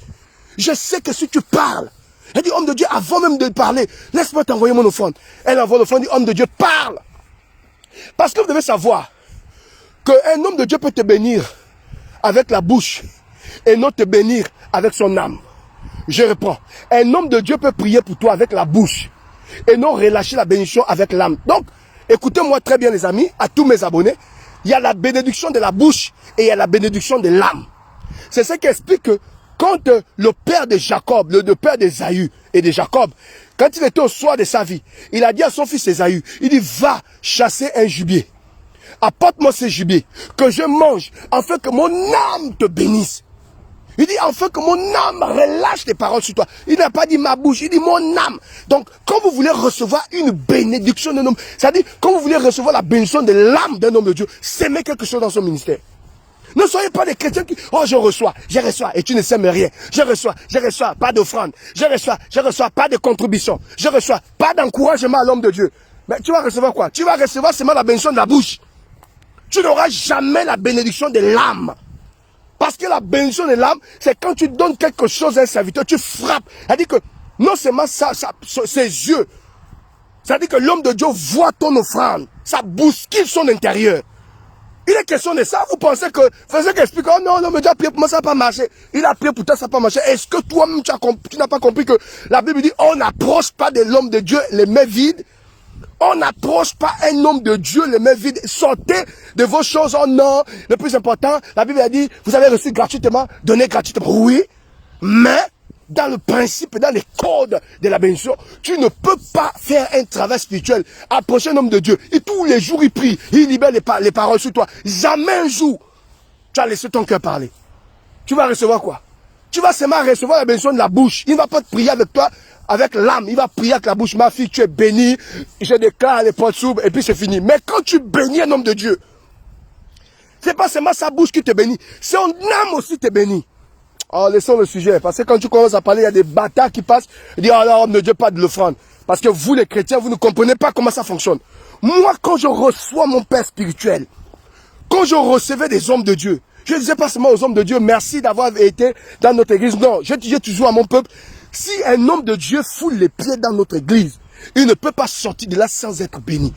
Je sais que si tu parles, elle dit, homme de Dieu, avant même de parler, laisse-moi t'envoyer mon offrande. Elle envoie l'offrande, dit, homme de Dieu, parle. Parce que vous devez savoir qu'un homme de Dieu peut te bénir avec la bouche et non te bénir avec son âme. Je reprends. Un homme de Dieu peut prier pour toi avec la bouche et non relâcher la bénédiction avec l'âme. Donc, écoutez-moi très bien les amis, à tous mes abonnés, il y a la bénédiction de la bouche et il y a la bénédiction de l'âme. C'est ce qui explique que quand le père de Jacob, le père d'Ésaü et de Jacob, quand il était au soir de sa vie, il a dit à son fils Ésaü, il dit, va chasser un gibier. Apporte-moi ce gibier, que je mange, afin que mon âme te bénisse. Il dit, afin que mon âme relâche des paroles sur toi. Il n'a pas dit ma bouche, il dit mon âme. Donc, quand vous voulez recevoir une bénédiction d'un homme, c'est-à-dire, quand vous voulez recevoir la bénédiction de l'âme d'un homme de Dieu, s'aimer quelque chose dans son ministère. Ne soyez pas des chrétiens qui, oh, je reçois, et tu ne sèmes rien. Je reçois, pas d'offrande. Je reçois, pas de contribution. Je reçois, pas d'encouragement à l'homme de Dieu. Mais tu vas recevoir quoi? Tu vas recevoir seulement la bénédiction de la bouche. Tu n'auras jamais la bénédiction de l'âme. Parce que la bénédiction de l'âme, c'est quand tu donnes quelque chose à un serviteur, tu frappes. C'est-à-dire que non seulement ses yeux, c'est-à-dire que l'homme de Dieu voit ton offrande, ça bouscule son intérieur. Il est question de ça, vous pensez que, faisait qu'explique, oh non, l'homme de Dieu a prié pour moi, ça n'a pas marché. Il a prié pour toi, ça n'a pas marché. Est-ce que toi-même, tu n'as pas compris que la Bible dit, on n'approche pas de l'homme de Dieu les mains vides? On n'approche pas un homme de Dieu les mains vides. Sortez de vos choses. Oh non, le plus important, la Bible a dit, vous avez reçu gratuitement, donnez gratuitement. Oui, mais dans le principe, dans les codes de la bénédiction, tu ne peux pas faire un travail spirituel. Approcher un homme de Dieu. Et tous les jours, il prie, il libère les paroles sur toi. Jamais un jour, tu as laissé ton cœur parler. Tu vas recevoir quoi? Tu vas seulement recevoir la bénédiction de la bouche. Il ne va pas te prier avec toi avec l'âme, il va prier avec la bouche. Ma fille, tu es bénie. Je déclare les portes s'ouvrent et puis c'est fini. Mais quand tu bénis un homme de Dieu, c'est pas seulement sa bouche qui te bénit, son âme aussi te bénit. Oh, laissons le sujet. Parce que quand tu commences à parler, il y a des bâtards qui passent. Ils disent, oh là, homme de Dieu, pas de l'offrande. Parce que vous, les chrétiens, vous ne comprenez pas comment ça fonctionne. Moi, quand je reçois mon père spirituel, quand je recevais des hommes de Dieu, je ne disais pas seulement aux hommes de Dieu, merci d'avoir été dans notre église. Non, je disais toujours à mon peuple, si un homme de Dieu foule les pieds dans notre église, il ne peut pas sortir de là sans être béni.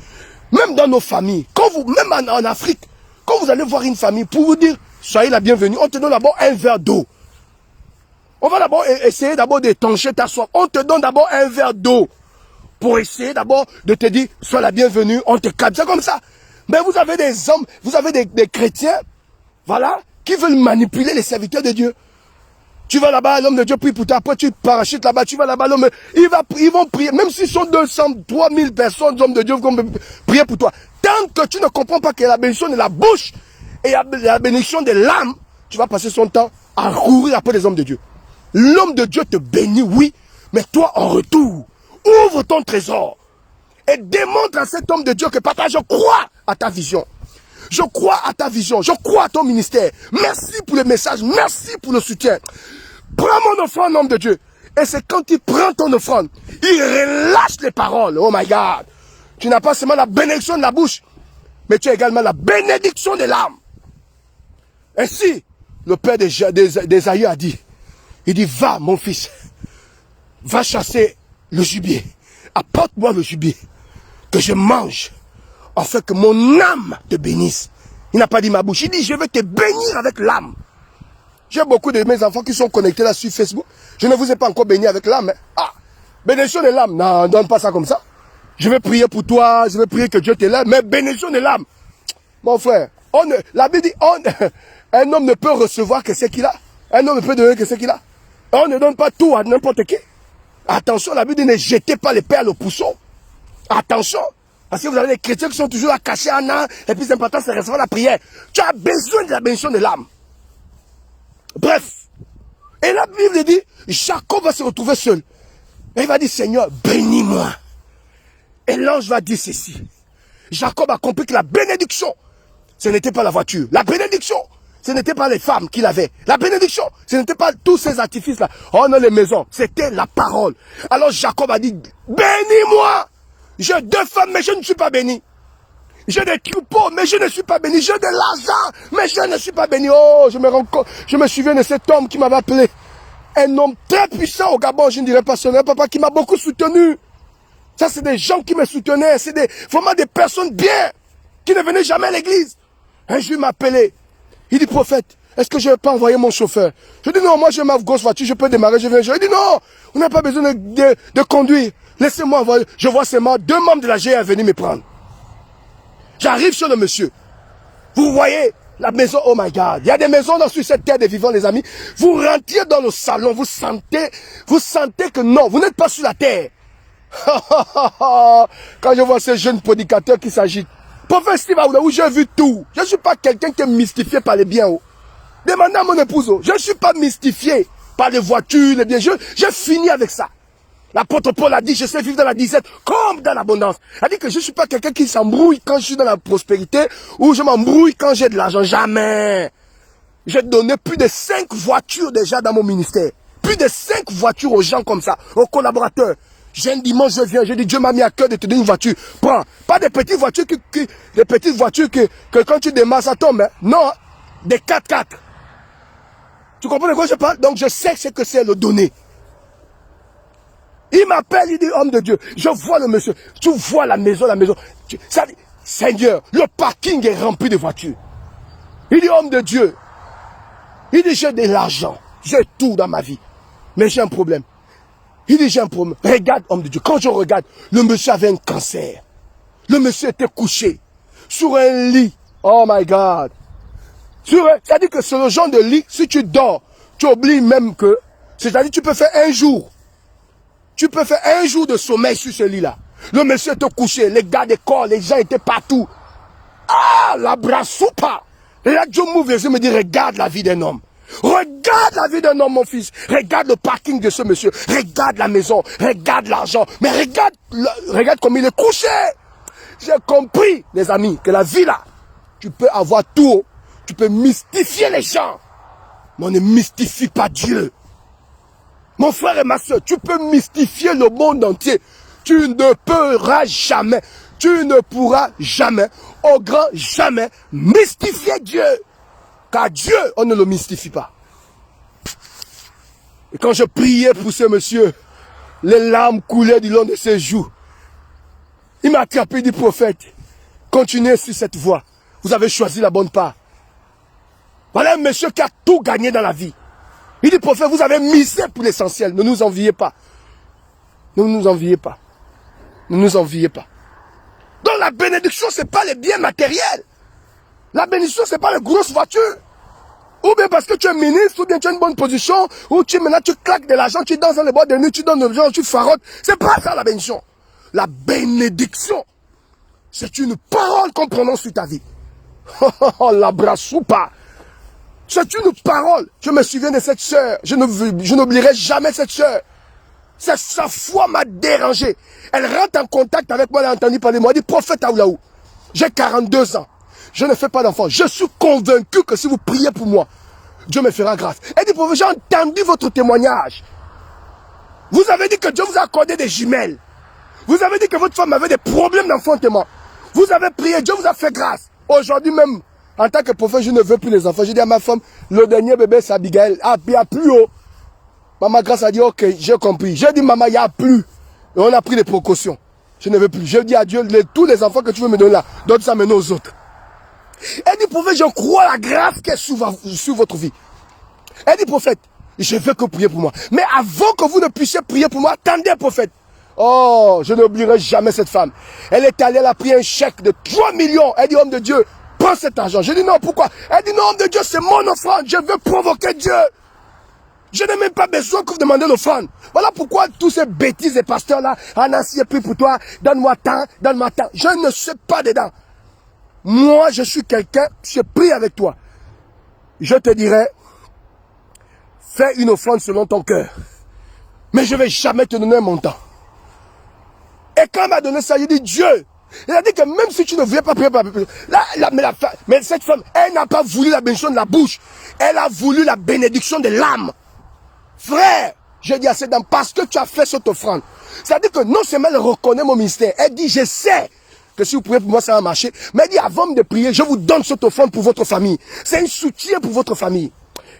Même dans nos familles, même en Afrique, quand vous allez voir une famille, pour vous dire, soyez la bienvenue, on te donne d'abord un verre d'eau. On va d'abord essayer d'étancher ta soif. On te donne d'abord un verre d'eau. Pour essayer d'abord de te dire, sois la bienvenue, on te calme. C'est comme ça. Mais vous avez des hommes, vous avez des chrétiens, voilà, qui veulent manipuler les serviteurs de Dieu. Tu vas là-bas, l'homme de Dieu prie pour toi, après tu parachutes là-bas, tu vas là-bas, l'homme, ils vont prier, même s'ils sont 200, 3000 personnes, hommes de Dieu, vont prier pour toi. Tant que tu ne comprends pas que la bénédiction de la bouche et la bénédiction de l'âme, tu vas passer son temps à courir après les hommes de Dieu. L'homme de Dieu te bénit, oui, mais toi en retour, ouvre ton trésor et démontre à cet homme de Dieu que papa, je crois à ta vision. Je crois à ta vision, je crois à ton ministère. Merci pour le message, merci pour le soutien. Prends mon offrande, homme de Dieu. Et c'est quand il prend ton offrande, il relâche les paroles. Oh my God. Tu n'as pas seulement la bénédiction de la bouche, mais tu as également la bénédiction de l'âme. Ainsi, le père d'Ésaïe a dit, il dit, va mon fils, va chasser le gibier, apporte-moi le gibier, que je mange, afin que mon âme te bénisse. Il n'a pas dit ma bouche, il dit, je vais te bénir avec l'âme. J'ai beaucoup de mes enfants qui sont connectés là sur Facebook, je ne vous ai pas encore béni avec l'âme. Ah, bénédiction de l'âme, non, ne donne pas ça comme ça. Je vais prier pour toi, je vais prier que Dieu te lève, mais bénédiction de l'âme. Mon frère, la Bible dit, un homme ne peut recevoir que ce qu'il a. Un homme ne peut donner que ce qu'il a. On ne donne pas tout à n'importe qui. Attention, la Bible dit, ne jetez pas les perles au pousson. Attention. Parce que vous avez des chrétiens qui sont toujours à cacher un an, et puis l'important c'est de recevoir la prière. Tu as besoin de la bénédiction de l'âme. Bref. Et la Bible dit, Jacob va se retrouver seul. Et il va dire, Seigneur, bénis-moi. Et l'ange va dire ceci. Jacob a compris que la bénédiction, ce n'était pas la voiture. La bénédiction, ce n'était pas les femmes qu'il avait. La bénédiction, ce n'était pas tous ces artifices-là. Oh non, les maisons, c'était la parole. Alors Jacob a dit, bénis-moi. J'ai 2 femmes, mais je ne suis pas béni. J'ai des troupeaux, mais je ne suis pas béni. J'ai de l'argent, mais je ne suis pas béni. Oh, je me souviens de cet homme qui m'avait appelé. Un homme très puissant au Gabon, je ne dirais pas son nom, papa, qui m'a beaucoup soutenu. Ça, c'est des gens qui me soutenaient. C'est vraiment des personnes bien, qui ne venaient jamais à l'église. Un jour, il m'a appelé. Il dit, prophète, est-ce que je ne vais pas envoyer mon chauffeur? Je dis, non, moi, j'ai ma grosse voiture, je peux démarrer, je viens. Il dit, non, on n'a pas besoin de conduire. Laissez-moi envoyer. Je vois seulement 2 membres de la GIA venir me prendre. J'arrive sur le monsieur. Vous voyez la maison, oh my God. Il y a des maisons sur cette terre des vivants, les amis. Vous rentrez dans le salon, vous sentez que non, vous n'êtes pas sur la terre. Quand je vois ces jeunes prédicateurs qui s'agitent. Prophète Steve Aouda, où j'ai vu tout. Je ne suis pas quelqu'un qui est mystifié par les biens. Demandez à mon épouse. Je ne suis pas mystifié par les voitures, les biens. J'ai fini avec ça. L'apôtre Paul a dit, je sais vivre dans la disette comme dans l'abondance. Il a dit que je ne suis pas quelqu'un qui s'embrouille quand je suis dans la prospérité ou je m'embrouille quand j'ai de l'argent. Jamais. J'ai donné plus de 5 voitures déjà dans mon ministère. Plus de 5 voitures aux gens comme ça, aux collaborateurs. J'ai un dimanche, je viens, je dis, Dieu m'a mis à cœur de te donner une voiture. Prends. Pas des petites voitures que quand tu démarres, ça tombe. Hein. Non, des 4x4. Tu comprends de quoi je parle? Donc je sais ce que c'est le donner. Il m'appelle, il dit, homme de Dieu, je vois le monsieur, tu vois la maison. Ça dit, Seigneur, le parking est rempli de voitures. Il dit, homme de Dieu, il dit, j'ai de l'argent, j'ai tout dans ma vie, mais j'ai un problème. Il dit, j'ai un problème. Regarde, homme de Dieu, quand je regarde, le monsieur avait un cancer. Le monsieur était couché sur un lit. Oh my God. C'est-à-dire que c'est le genre de lit, si tu dors, tu oublies même que, c'est-à-dire tu peux faire un jour. Tu peux faire un jour de sommeil sur ce lit-là. Le monsieur était couché, les gars des corps, les gens étaient partout. Ah, la brassoupa. Et là, Dieu m'ouvre les yeux et me dit, regarde la vie d'un homme. Regarde la vie d'un homme, mon fils. Regarde le parking de ce monsieur. Regarde la maison. Regarde l'argent. Mais regarde comme il est couché. J'ai compris, les amis, que la vie là, tu peux avoir tout. Tu peux mystifier les gens. Mais on ne mystifie pas Dieu. Mon frère et ma soeur, tu peux mystifier le monde entier. Tu ne pourras jamais, au grand jamais, mystifier Dieu. Car Dieu, on ne le mystifie pas. Et quand je priais pour ce monsieur, les larmes coulaient du long de ses joues. Il m'a attrapé, dit prophète, continuez sur cette voie. Vous avez choisi la bonne part. Voilà un monsieur qui a tout gagné dans la vie. Il dit, prophète, vous avez misé pour l'essentiel. Ne nous enviez pas. Ne nous enviez pas. Ne nous enviez pas. Donc la bénédiction, ce n'est pas les biens matériels. La bénédiction, ce n'est pas les grosses voitures. Ou bien parce que tu es ministre, ou bien tu as une bonne position, ou maintenant tu claques de l'argent, tu danses dans les boîtes de nuit, tu donnes de l'argent, tu farottes. C'est pas ça la bénédiction. La bénédiction, c'est une parole qu'on prononce sur ta vie. La brasoupa. C'est une parole. Je me souviens de cette sœur. Je n'oublierai jamais cette sœur. Sa foi m'a dérangé. Elle rentre en contact avec moi, elle a entendu parler de moi. Elle dit, prophète Aoulaou, j'ai 42 ans. Je ne fais pas d'enfant. Je suis convaincu que si vous priez pour moi, Dieu me fera grâce. Elle dit, prophète, j'ai entendu votre témoignage. Vous avez dit que Dieu vous a accordé des jumelles. Vous avez dit que votre femme avait des problèmes d'enfantement. Vous avez prié, Dieu vous a fait grâce. Aujourd'hui même, en tant que prophète, je ne veux plus les enfants. Je dis à ma femme, le dernier bébé, c'est Abigail. Ah, il n'y a plus haut. Maman Grâce a dit, ok, j'ai compris. J'ai dit, maman, il n'y a plus. Et on a pris les précautions. Je ne veux plus. Je dis à Dieu, tous les enfants que tu veux me donner là, donne ça maintenant aux autres. Elle dit, prophète, je crois à la grâce qui est sur votre vie. Elle dit, prophète, je veux que vous priez pour moi. Mais avant que vous ne puissiez prier pour moi, attendez, prophète. Oh, je n'oublierai jamais cette femme. Elle est allée, elle a pris un chèque de 3 millions. Elle dit, homme de Dieu, prends cet argent. Je dis, non, pourquoi? Elle dit, non, homme de Dieu, c'est mon offrande. Je veux provoquer Dieu. Je n'ai même pas besoin que vous demandez l'offrande. Voilà pourquoi tous ces bêtises des pasteurs là, Nancy est pris pour toi, donne-moi tant, donne-moi tant. Je ne sais pas dedans. Moi, je suis quelqu'un, je prie avec toi. Je te dirai, fais une offrande selon ton cœur. Mais je ne vais jamais te donner un montant. Et quand elle m'a donné ça, il dit Dieu. Il a dit que même si tu ne voulais pas prier, mais cette femme, elle n'a pas voulu la bénédiction de la bouche. Elle a voulu la bénédiction de l'âme. Frère, je dis à cette dame, parce que tu as fait cette offrande. C'est-à-dire que non seulement elle reconnaît mon ministère, elle dit, je sais que si vous priez pour moi, ça va marcher. Mais elle dit, avant de prier, je vous donne cette offrande pour votre famille. C'est un soutien pour votre famille.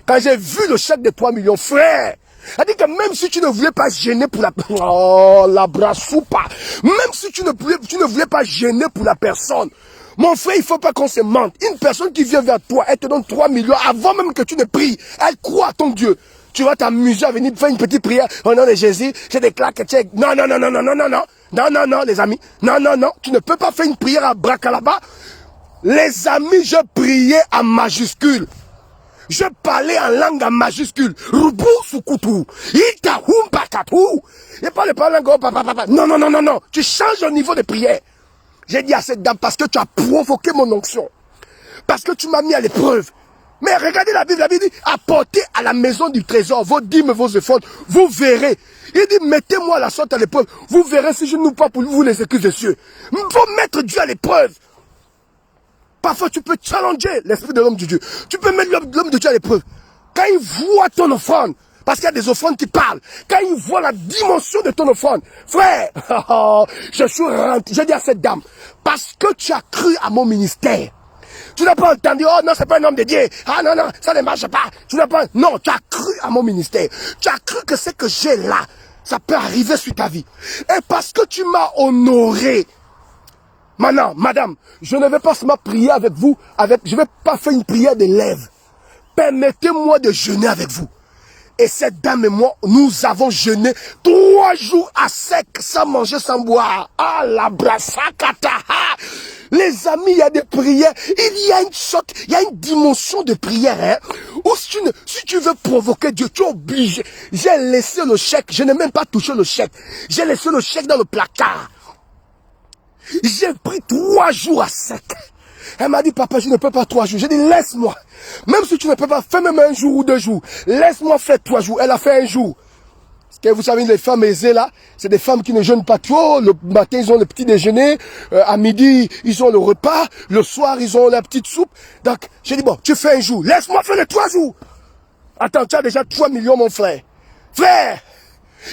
Quand j'ai vu le chèque de 3 millions, frère, elle dit que même si tu ne voulais pas gêner pour la... Oh, la brassoupa. Même si tu ne voulais pas gêner pour la personne. Mon frère, il ne faut pas qu'on se mente. Une personne qui vient vers toi, elle te donne 3 millions avant même que tu ne pries. Elle croit à ton Dieu. Tu vas t'amuser à venir faire une petite prière au nom de Jésus. Je déclare que tu es... Non, non, non, non, non, non, non, non. Non, non, non, les amis. Non, non, non. Tu ne peux pas faire une prière à Brakalaba. Les amis, je priais en majuscule. Je parlais en langue en majuscule. Rubu sukutu. Ita humpakatou. Je parle pas en langue papa. Non, non, non, non, non. Tu changes le niveau de prière. J'ai dit à cette dame, parce que tu as provoqué mon onction. Parce que tu m'as mis à l'épreuve. Mais regardez la Bible dit, apportez à la maison du trésor vos dîmes, vos efforts, vous verrez. Il dit, mettez-moi la sorte à l'épreuve, vous verrez si je n'ouvre pas pour vous les excuses des cieux. Il faut mettre Dieu à l'épreuve. Parfois tu peux challenger l'esprit de l'homme de Dieu. Tu peux mettre l'homme de Dieu à l'épreuve. Quand il voit ton offrande, parce qu'il y a des offrandes qui parlent, quand il voit la dimension de ton offrande, frère, je suis rentré, je dis à cette dame, parce que tu as cru à mon ministère. Tu n'as pas entendu, oh non, c'est pas un homme de Dieu. Ah non, non, ça ne marche pas. Tu n'as pas, non, tu as cru à mon ministère. Tu as cru que ce que j'ai là, ça peut arriver sur ta vie. Et parce que tu m'as honoré. Maintenant, madame, je ne vais pas seulement prier avec vous, je ne vais pas faire une prière de lèvres. Permettez-moi de jeûner avec vous. Et cette dame et moi, nous avons jeûné 3 jours à sec, sans manger, sans boire. Ah, la brassakata. Les amis, il y a des prières. Il y a une sorte, il y a une dimension de prière, hein, où si tu veux provoquer Dieu, tu es obligé. J'ai laissé le chèque, je n'ai même pas touché le chèque. J'ai laissé le chèque dans le placard. J'ai pris 3 jours à sec. Elle m'a dit, papa, je ne peux pas 3 jours. J'ai dit, laisse-moi. Même si tu ne peux pas, fais même 1 jour ou 2 jours. Laisse-moi faire 3 jours. Elle a fait 1 jour. Parce que vous savez, les femmes aisées là, c'est des femmes qui ne jeûnent pas trop. Le matin, ils ont le petit déjeuner. À midi, ils ont le repas. Le soir, ils ont la petite soupe. Donc, j'ai dit, bon, tu fais 1 jour. Laisse-moi faire les 3 jours. Attends, tu as déjà 3 millions, mon frère. Frère!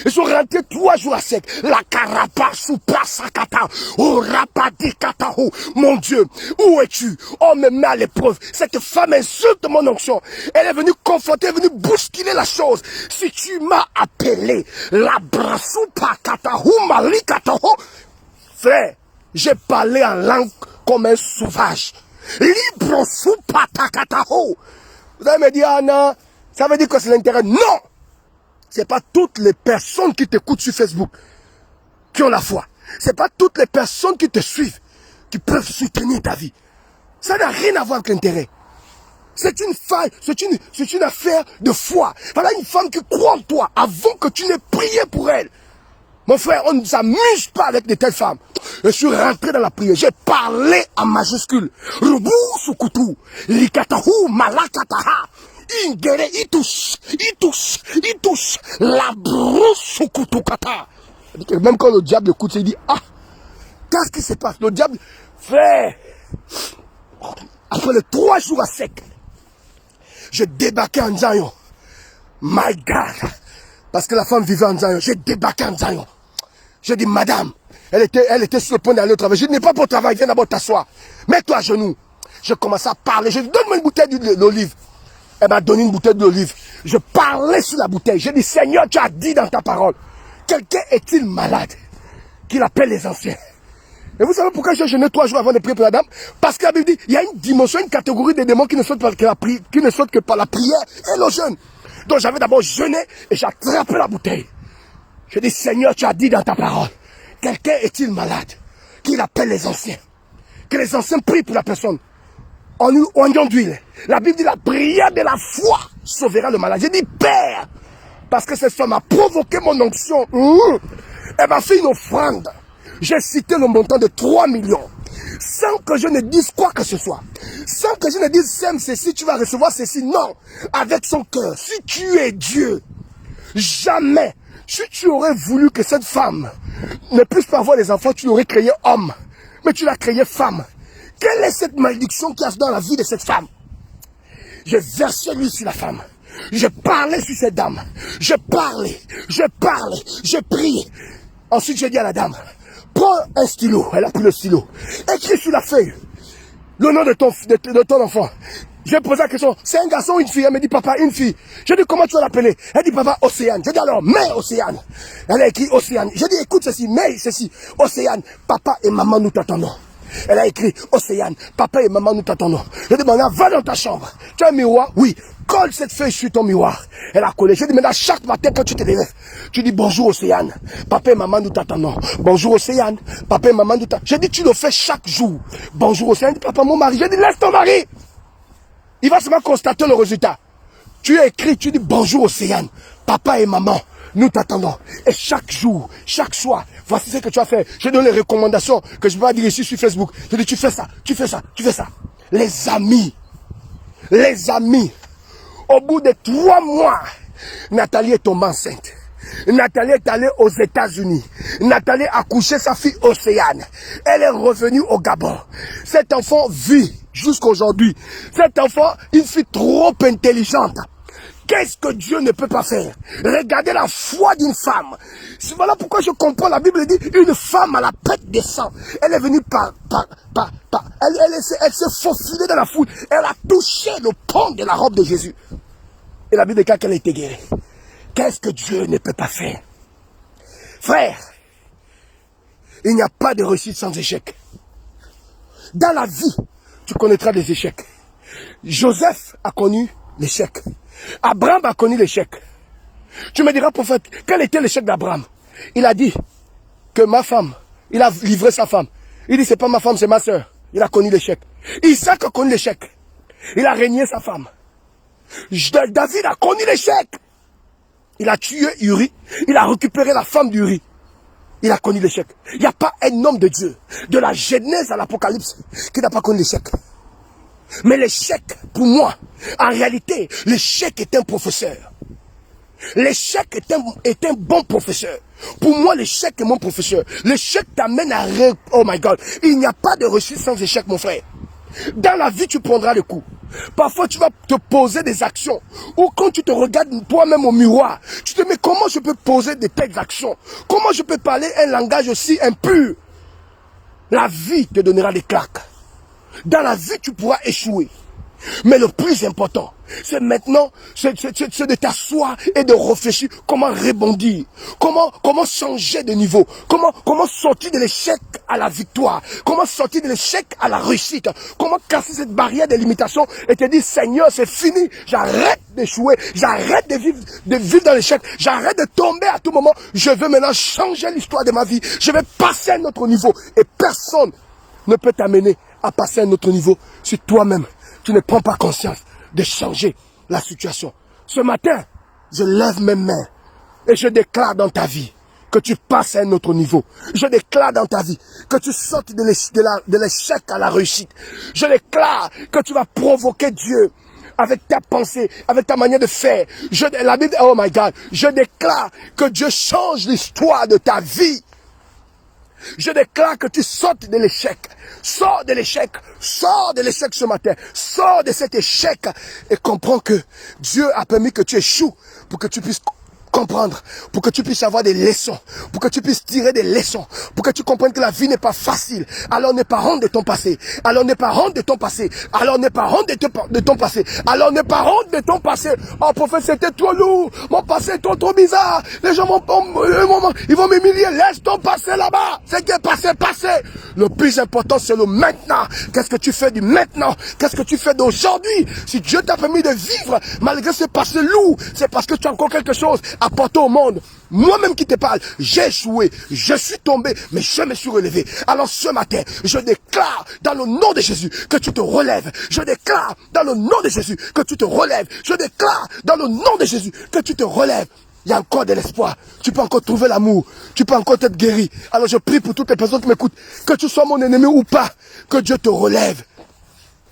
Ils sont rentrés 3 jours à sec. La carapace ou pasakata. Oh rapadikata. Oh, mon Dieu, où es-tu? On me met à l'épreuve. Cette femme insulte mon onction. Elle est venue confronter, elle est venue bousculer la chose. Si tu m'as appelé la brasoupa kata ou malikata. Frère, j'ai parlé en langue comme un sauvage. Libre soupa takata. Vous allez me dire, ah non, ça veut dire que c'est l'intérêt. Non! Ce n'est pas toutes les personnes qui t'écoutent sur Facebook qui ont la foi. Ce n'est pas toutes les personnes qui te suivent qui peuvent soutenir ta vie. Ça n'a rien à voir avec l'intérêt. C'est une faille, c'est une affaire de foi. Voilà une femme qui croit en toi avant que tu n'aies prié pour elle. Mon frère, on ne s'amuse pas avec de telles femmes. Je suis rentré dans la prière, j'ai parlé en majuscule. Rubu sukutu, likatahu malakataha. Ingere, il touche, la brousse au couteau kata. Même quand le diable écoute, il dit, ah, qu'est-ce qui se passe? Le diable, frère, après les 3 jours à sec, je débarquais en Zion. My God. Parce que la femme vivait en Zion. J'ai débarqué en Zion. J'ai dit, madame, elle était sur le point d'aller au travail. Je dis, n'est pas pour travailler, viens d'abord t'asseoir. Mets-toi à genoux. Je commençais à parler. Je lui donne-moi une bouteille d'olive. Elle m'a donné une bouteille d'olive. Je parlais sur la bouteille. J'ai dit, Seigneur, tu as dit dans ta parole, quelqu'un est-il malade qu'il appelle les anciens? Et vous savez pourquoi j'ai jeûné 3 jours avant de prier pour la dame? Parce que la Bible dit, il y a une dimension, une catégorie de démons qui ne sautent que par la prière et le jeûne. Donc j'avais d'abord jeûné et j'ai attrapé la bouteille. J'ai dit, Seigneur, tu as dit dans ta parole, quelqu'un est-il malade qu'il appelle les anciens? Que les anciens prient pour la personne. En oignon d'huile. La Bible dit la prière de la foi sauvera le malade. J'ai dit, Père, parce que cette femme a provoqué mon onction. Elle m'a fait une offrande. J'ai cité le montant de 3 millions. Sans que je ne dise quoi que ce soit. Sans que je ne dise, sème ceci, tu vas recevoir ceci. Non. Avec son cœur. Si tu es Dieu, jamais, si tu aurais voulu que cette femme ne puisse pas avoir des enfants, tu l'aurais créé homme. Mais tu l'as créé femme. Quelle est cette malédiction qu'il y a dans la vie de cette femme? Je versais l'huile sur la femme. Je parlais sur cette dame. Je parlais, je priais. Ensuite, j'ai dit à la dame, prends un stylo. Elle a pris le stylo. Écris sur la feuille le nom de ton enfant. J'ai posé la question, c'est un garçon ou une fille? Elle me dit, papa, une fille. J'ai dit, comment tu vas l'appeler? Elle dit, papa, Océane. J'ai dit, alors, mets Océane. Elle a écrit Océane. J'ai dit, écoute ceci, mets ceci. Océane, papa et maman, nous t'attendons. Elle a écrit, Océane, papa et maman, nous t'attendons. J'ai dit, maintenant, va dans ta chambre. Tu as un miroir? Oui. Colle cette feuille sur ton miroir. Elle a collé. J'ai dit, maintenant, chaque matin, quand tu te lèves, tu dis, bonjour Océane. Papa et maman, nous t'attendons. Bonjour Océane. Papa et maman, nous t'attendons. J'ai dit, tu le fais chaque jour. Bonjour Océane. Dit, papa, mon mari. J'ai dit, laisse ton mari. Il va seulement constater le résultat. Tu écris, tu dis, bonjour Océane. Papa et maman, nous t'attendons. Et chaque jour, chaque soir, voici ce que tu as fait. Je donne les recommandations que je ne peux pas dire ici sur Facebook. Je dis, tu fais ça, tu fais ça, tu fais ça. Les amis, au bout de 3 mois, Nathalie est tombée enceinte. Nathalie est allée aux États-Unis. Nathalie a couché sa fille Océane. Elle est revenue au Gabon. Cet enfant vit jusqu'à aujourd'hui. Cet enfant, une fille trop intelligente. Qu'est-ce que Dieu ne peut pas faire? Regardez la foi d'une femme. Voilà pourquoi je comprends, la Bible dit, une femme à la perte de sang. Elle est venue elle s'est faufilée dans la foule. Elle a touché le pont de la robe de Jésus. Et la Bible dit qu'elle a été guérie. Qu'est-ce que Dieu ne peut pas faire? Frère, il n'y a pas de réussite sans échec. Dans la vie, tu connaîtras des échecs. Joseph a connu l'échec. Abraham a connu l'échec. Tu me diras, prophète, quel était l'échec d'Abraham? Il a dit que ma femme, il a livré sa femme. Il dit, c'est pas ma femme, c'est ma soeur. Il a connu l'échec. Isaac a connu l'échec. Il a régné sa femme. David a connu l'échec. Il a tué Uri. Il a récupéré la femme d'Uri. Il a connu l'échec. Il n'y a pas un homme de Dieu, de la Genèse à l'Apocalypse, qui n'a pas connu l'échec. Mais l'échec, pour moi, en réalité, l'échec est un professeur. L'échec est un bon professeur. Pour moi, l'échec est mon professeur. L'échec t'amène à... Oh my God. Il n'y a pas de réussite sans échec, mon frère. Dans la vie, tu prendras le coup. Parfois, tu vas te poser des actions. Ou quand tu te regardes toi-même au miroir, tu te dis, mais comment je peux poser de telles actions? Comment je peux parler un langage aussi impur? La vie te donnera des claques. Dans la vie, tu pourras échouer. Mais le plus important, c'est maintenant, c'est de t'asseoir et de réfléchir comment rebondir, comment changer de niveau, comment sortir de l'échec à la victoire, comment sortir de l'échec à la réussite, comment casser cette barrière de limitation et te dire, Seigneur, c'est fini, j'arrête d'échouer, j'arrête de vivre dans l'échec, j'arrête de tomber à tout moment, je veux maintenant changer l'histoire de ma vie, je vais passer à un autre niveau et personne ne peut t'amener à passer à un autre niveau si toi-même tu ne prends pas conscience de changer la situation. Ce matin, je lève mes mains et je déclare dans ta vie que tu passes à un autre niveau. Je déclare dans ta vie que tu sortes de l'échec à la réussite. Je déclare que tu vas provoquer Dieu avec ta pensée, avec ta manière de faire. La Bible, oh my God, je déclare que Dieu change l'histoire de ta vie. Je déclare que tu sortes de l'échec. Sors de l'échec. Sors de l'échec ce matin. Sors de cet échec et comprends que Dieu a permis que tu échoues pour que tu puisses comprendre, pour que tu puisses avoir des leçons, pour que tu puisses tirer des leçons, pour que tu comprennes que la vie n'est pas facile. Alors n'aie pas honte de ton passé. Alors n'aie pas honte de ton passé. Alors n'aie pas honte de ton passé. Alors n'aie pas honte de ton passé. Oh prophète, c'était trop lourd. Mon passé est trop bizarre. Les gens ils vont m'humilier. Laisse ton passé là-bas. C'est qui est passé, passé. Le plus important, c'est le maintenant. Qu'est-ce que tu fais du maintenant? Qu'est-ce que tu fais d'aujourd'hui? Si Dieu t'a permis de vivre, malgré ce passé lourd, c'est parce que tu as encore quelque chose à apporter au monde. Moi-même qui te parle, j'ai échoué, je suis tombé, mais je me suis relevé. Alors ce matin, je déclare dans le nom de Jésus que tu te relèves. Je déclare dans le nom de Jésus que tu te relèves. Je déclare dans le nom de Jésus que tu te relèves. Il y a encore de l'espoir. Tu peux encore trouver l'amour. Tu peux encore être guéri. Alors je prie pour toutes les personnes qui m'écoutent. Que tu sois mon ennemi ou pas, que Dieu te relève.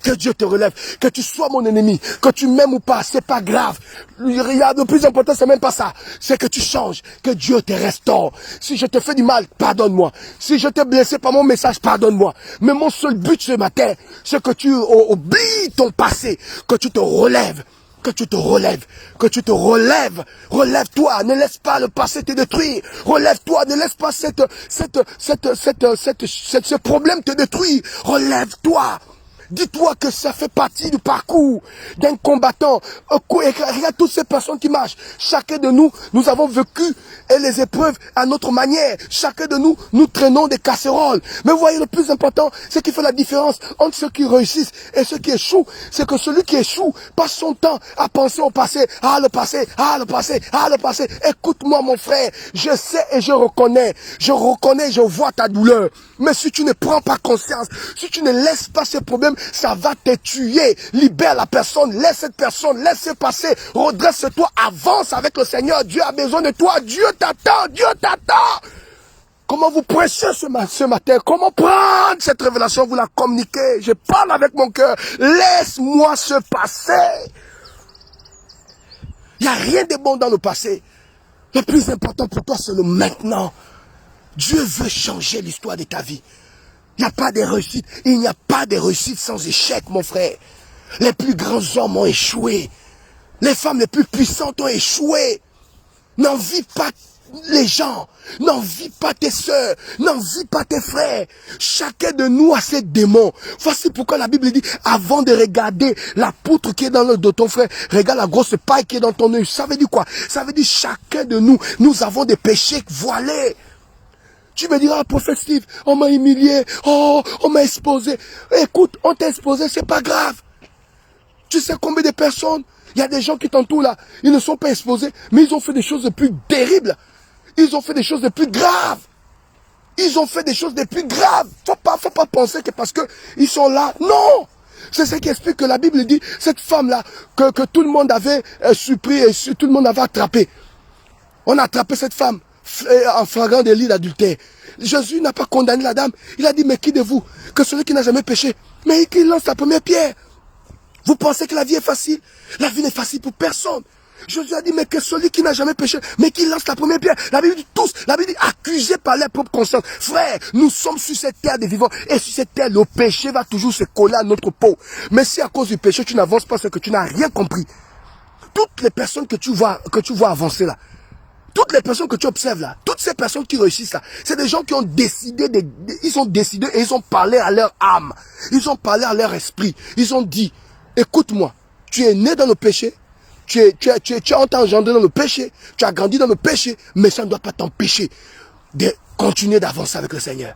Que Dieu te relève, que tu sois mon ennemi, que tu m'aimes ou pas, c'est pas grave. Le plus important, c'est même pas ça. C'est que tu changes, que Dieu te restaure. Si je te fais du mal, pardonne-moi. Si je t'ai blessé par mon message, pardonne-moi. Mais mon seul but ce matin, c'est que tu oublies ton passé, que tu te relèves. Que tu te relèves, que tu te relèves, relève-toi, ne laisse pas le passé te détruire, relève-toi, ne laisse pas ce problème te détruire, relève-toi. Dis-toi que ça fait partie du parcours d'un combattant. Regarde toutes ces personnes qui marchent. Chacun de nous, nous avons vécu les épreuves à notre manière. Chacun de nous, nous traînons des casseroles. Mais vous voyez, le plus important, ce qui fait la différence entre ceux qui réussissent et ceux qui échouent, c'est que celui qui échoue passe son temps à penser au passé. Ah, le passé, ah, le passé, ah, le passé. Écoute-moi, mon frère. Je sais et je reconnais, je vois ta douleur. Mais si tu ne prends pas conscience, si tu ne laisses pas ces problèmes, ça va te tuer. Libère la personne, laisse se passer. Redresse-toi, avance avec le Seigneur. Dieu a besoin de toi. Dieu t'attend, Dieu t'attend. Comment vous prêchez ce matin? Comment prendre cette révélation, vous la communiquez? Je parle avec mon cœur. Laisse-moi se passer. Il n'y a rien de bon dans le passé. Le plus important pour toi, c'est le maintenant. Dieu veut changer l'histoire de ta vie. Il n'y a pas de réussite. Il n'y a pas de réussite sans échec, mon frère. Les plus grands hommes ont échoué. Les femmes les plus puissantes ont échoué. N'envie pas les gens. N'envie pas tes soeurs. N'envie pas tes frères. Chacun de nous a ses démons. Voici pourquoi la Bible dit, avant de regarder la poutre qui est dans l'œil de ton frère, regarde la grosse paille qui est dans ton œil. Ça veut dire quoi? Ça veut dire chacun de nous, nous avons des péchés voilés. Tu me diras, prophète Steve, on m'a humilié, oh, on m'a exposé. Écoute, on t'a exposé, c'est pas grave. Tu sais combien de personnes, il y a des gens qui t'entourent là, ils ne sont pas exposés, mais ils ont fait des choses de plus terribles. Ils ont fait des choses de plus graves. Ils ont fait des choses de plus graves. Faut pas penser que parce que ils sont là, non. C'est ce qui explique que la Bible dit, cette femme-là, que tout le monde avait surpris et tout le monde avait attrapé. On a attrapé cette femme. en flagrant délit d'adultère. Jésus n'a pas condamné la dame. Il a dit, mais qui de vous, que celui qui n'a jamais péché, mais qui lance la première pierre. Vous pensez que la vie est facile? La vie n'est facile pour personne. Jésus a dit, mais que celui qui n'a jamais péché, mais qui lance la première pierre. La Bible dit tous, la Bible dit accusés par leur propre conscience. Frère, nous sommes sur cette terre des vivants. Et sur cette terre, le péché va toujours se coller à notre peau. Mais si à cause du péché, tu n'avances pas, c'est que tu n'as rien compris. Toutes les personnes que tu vois avancer là, toutes les personnes que tu observes là, toutes ces personnes qui réussissent là, c'est des gens qui ont décidé, ils ont décidé et ils ont parlé à leur âme. Ils ont parlé à leur esprit. Ils ont dit, écoute-moi, tu es né dans le péché, tu as engendré dans le péché, tu as grandi dans le péché, mais ça ne doit pas t'empêcher de continuer d'avancer avec le Seigneur.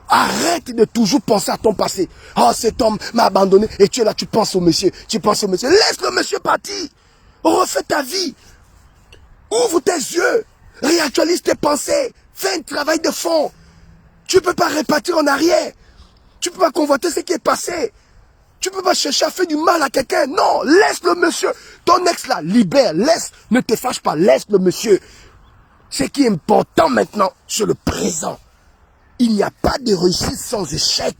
Arrête de toujours penser à ton passé. Oh, cet homme m'a abandonné et tu es là, tu penses au monsieur, Laisse le monsieur partir. Refais ta vie. Ouvre tes yeux. Réactualise tes pensées. Fais un travail de fond. Tu ne peux pas repartir en arrière. Tu ne peux pas convoiter ce qui est passé. Tu ne peux pas chercher à faire du mal à quelqu'un. Non, laisse le monsieur. Ton ex là, libère, laisse. Ne te fâche pas, laisse le monsieur. Ce qui est important maintenant, c'est le présent. Il n'y a pas de réussite sans échec.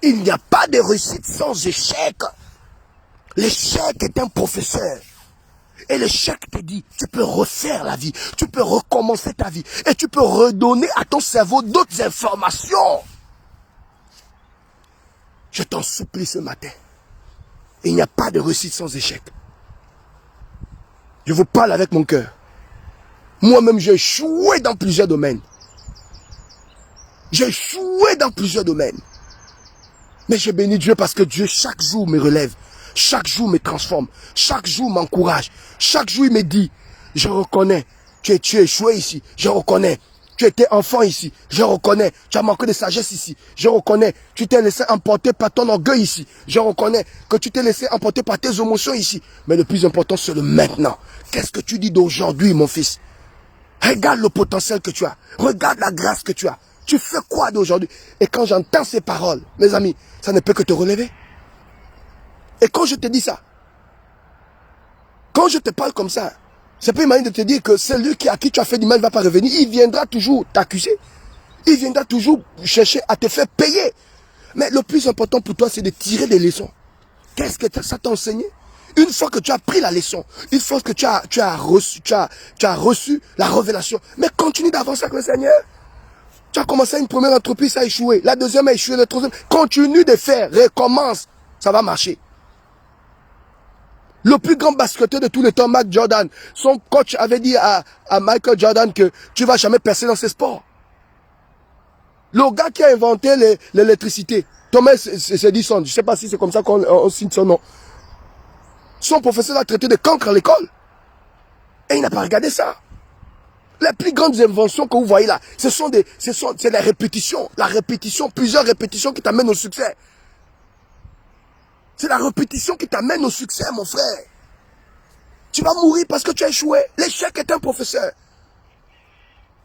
Il n'y a pas de réussite sans échec. L'échec est un professeur. Et l'échec te dit, tu peux refaire la vie. Tu peux recommencer ta vie. Et tu peux redonner à ton cerveau d'autres informations. Je t'en supplie ce matin. Il n'y a pas de réussite sans échec. Je vous parle avec mon cœur. Moi-même, j'ai échoué dans plusieurs domaines. J'ai échoué dans plusieurs domaines. Mais j'ai béni Dieu parce que Dieu, chaque jour, me relève. Chaque jour, me transforme. Chaque jour, m'encourage. Chaque jour, il me dit, je reconnais, tu es échoué ici. Je reconnais. Tu étais enfant ici. Je reconnais. Tu as manqué de sagesse ici. Je reconnais. Tu t'es laissé emporter par ton orgueil ici. Je reconnais que tu t'es laissé emporter par tes émotions ici. Mais le plus important, c'est le maintenant. Qu'est-ce que tu dis d'aujourd'hui, mon fils? Regarde le potentiel que tu as. Regarde la grâce que tu as. Tu fais quoi d'aujourd'hui? Et quand j'entends ces paroles, mes amis, ça ne peut que te relever. Et quand je te dis ça, quand je te parle comme ça, c'est pas imaginer de te dire que celui à qui tu as fait du mal ne va pas revenir. Il viendra toujours t'accuser. Il viendra toujours chercher à te faire payer. Mais le plus important pour toi, c'est de tirer des leçons. Qu'est-ce que ça t'a enseigné? Une fois que tu as pris la leçon, une fois que tu as reçu la révélation, mais continue d'avancer avec le Seigneur. Tu as commencé une première entreprise, ça a échoué. La deuxième a échoué, la troisième. Continue de faire, recommence. Ça va marcher. Le plus grand basketteur de tous les temps, Michael Jordan, son coach avait dit à Michael Jordan que tu ne vas jamais percer dans ce sport. Le gars qui a inventé l'électricité, Thomas Edison, je ne sais pas si c'est comme ça qu'on signe son nom. Son professeur l'a traité de cancre à l'école. Et il n'a pas regardé ça. Les plus grandes inventions que vous voyez là, c'est la répétition. La répétition, plusieurs répétitions qui t'amènent au succès. C'est la répétition qui t'amène au succès, mon frère. Tu vas mourir parce que tu as échoué. L'échec est un professeur.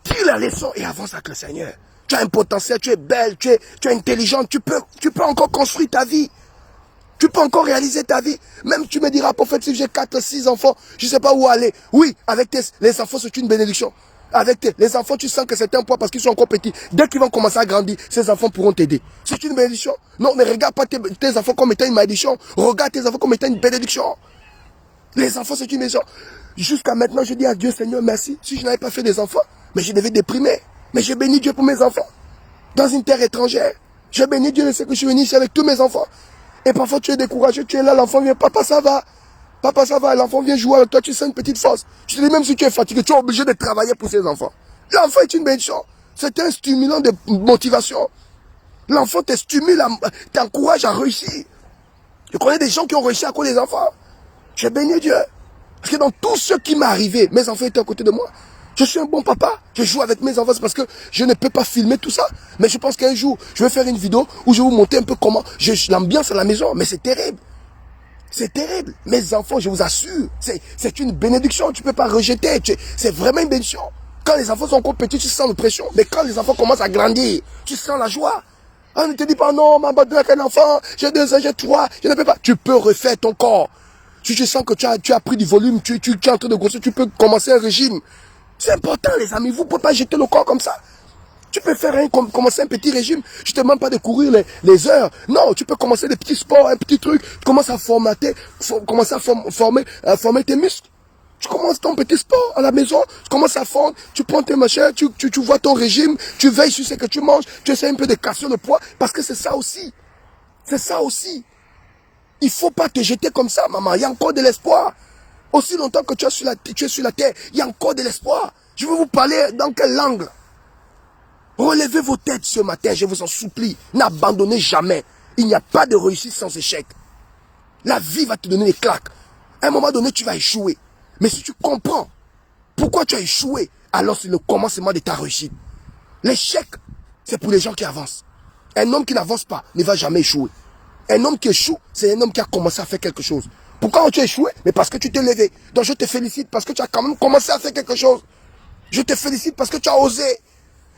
Tire la leçon et avance avec le Seigneur. Tu as un potentiel, tu es belle, tu es intelligente, tu peux encore construire ta vie. Tu peux encore réaliser ta vie. Même tu me diras, prophète, si j'ai 4, 6 enfants, je ne sais pas où aller. Oui, avec les enfants, c'est une bénédiction. Avec les enfants, tu sens que c'est un poids parce qu'ils sont encore petits. Dès qu'ils vont commencer à grandir, ces enfants pourront t'aider. C'est une bénédiction. Non, ne regarde pas tes enfants comme étant une malédiction. Regarde tes enfants comme étant une bénédiction. Les enfants, c'est une bénédiction. Jusqu'à maintenant, je dis à Dieu, Seigneur, merci. Si je n'avais pas fait des enfants, mais je devais déprimer. Mais j'ai béni Dieu pour mes enfants. Dans une terre étrangère. J'ai béni Dieu de ce que je suis venu ici avec tous mes enfants. Et parfois, tu es découragé, tu es là, l'enfant vient, papa, ça va. Papa, ça va, l'enfant vient jouer avec toi, tu sens une petite force. Je te dis, même si tu es fatigué, tu es obligé de travailler pour ces enfants. L'enfant est une bénédiction. C'est un stimulant de motivation. L'enfant te stimule, t'encourage à réussir. Je connais des gens qui ont réussi à cause des enfants. J'ai béni Dieu. Parce que dans tout ce qui m'est arrivé, mes enfants étaient à côté de moi. Je suis un bon papa. Je joue avec mes enfants. C'est parce que je ne peux pas filmer tout ça. Mais je pense qu'un jour, je vais faire une vidéo où je vais vous montrer un peu comment l'ambiance à la maison. Mais c'est terrible. C'est terrible. Mes enfants, je vous assure, c'est une bénédiction. Tu ne peux pas rejeter. C'est vraiment une bénédiction. Quand les enfants sont encore petits, tu sens la pression. Mais quand les enfants commencent à grandir, tu sens la joie. On ne te dit pas, non, ma bonne avec un enfant, j'ai 2 ans, j'ai 3, je ne peux pas. Tu peux refaire ton corps. Si tu sens que tu as pris du volume, tu es en train de grossir, tu peux commencer un régime. C'est important, les amis. Vous ne pouvez pas jeter le corps comme ça. Tu peux faire commencer un petit régime. Je ne te demande pas de courir les heures. Non, tu peux commencer des petits sports, un petit truc. Tu commences à formater, former tes muscles. Tu commences ton petit sport à la maison. Tu commences à fondre. Tu prends tes machins. Tu vois ton régime. Tu veilles sur ce que tu manges. Tu essaies un peu de casser le poids. Parce que c'est ça aussi. C'est ça aussi. Il ne faut pas te jeter comme ça, maman. Il y a encore de l'espoir. Aussi longtemps que tu es sur la terre, il y a encore de l'espoir. Je vais vous parler dans quel angle. Relevez vos têtes ce matin, je vous en supplie. N'abandonnez jamais. Il n'y a pas de réussite sans échec. La vie va te donner des claques. À un moment donné, tu vas échouer. Mais si tu comprends pourquoi tu as échoué, alors c'est le commencement de ta réussite. L'échec, c'est pour les gens qui avancent. Un homme qui n'avance pas ne va jamais échouer. Un homme qui échoue, c'est un homme qui a commencé à faire quelque chose. Pourquoi tu as échoué? Mais parce que tu t'es levé. Donc je te félicite parce que tu as quand même commencé à faire quelque chose. Je te félicite parce que tu as osé.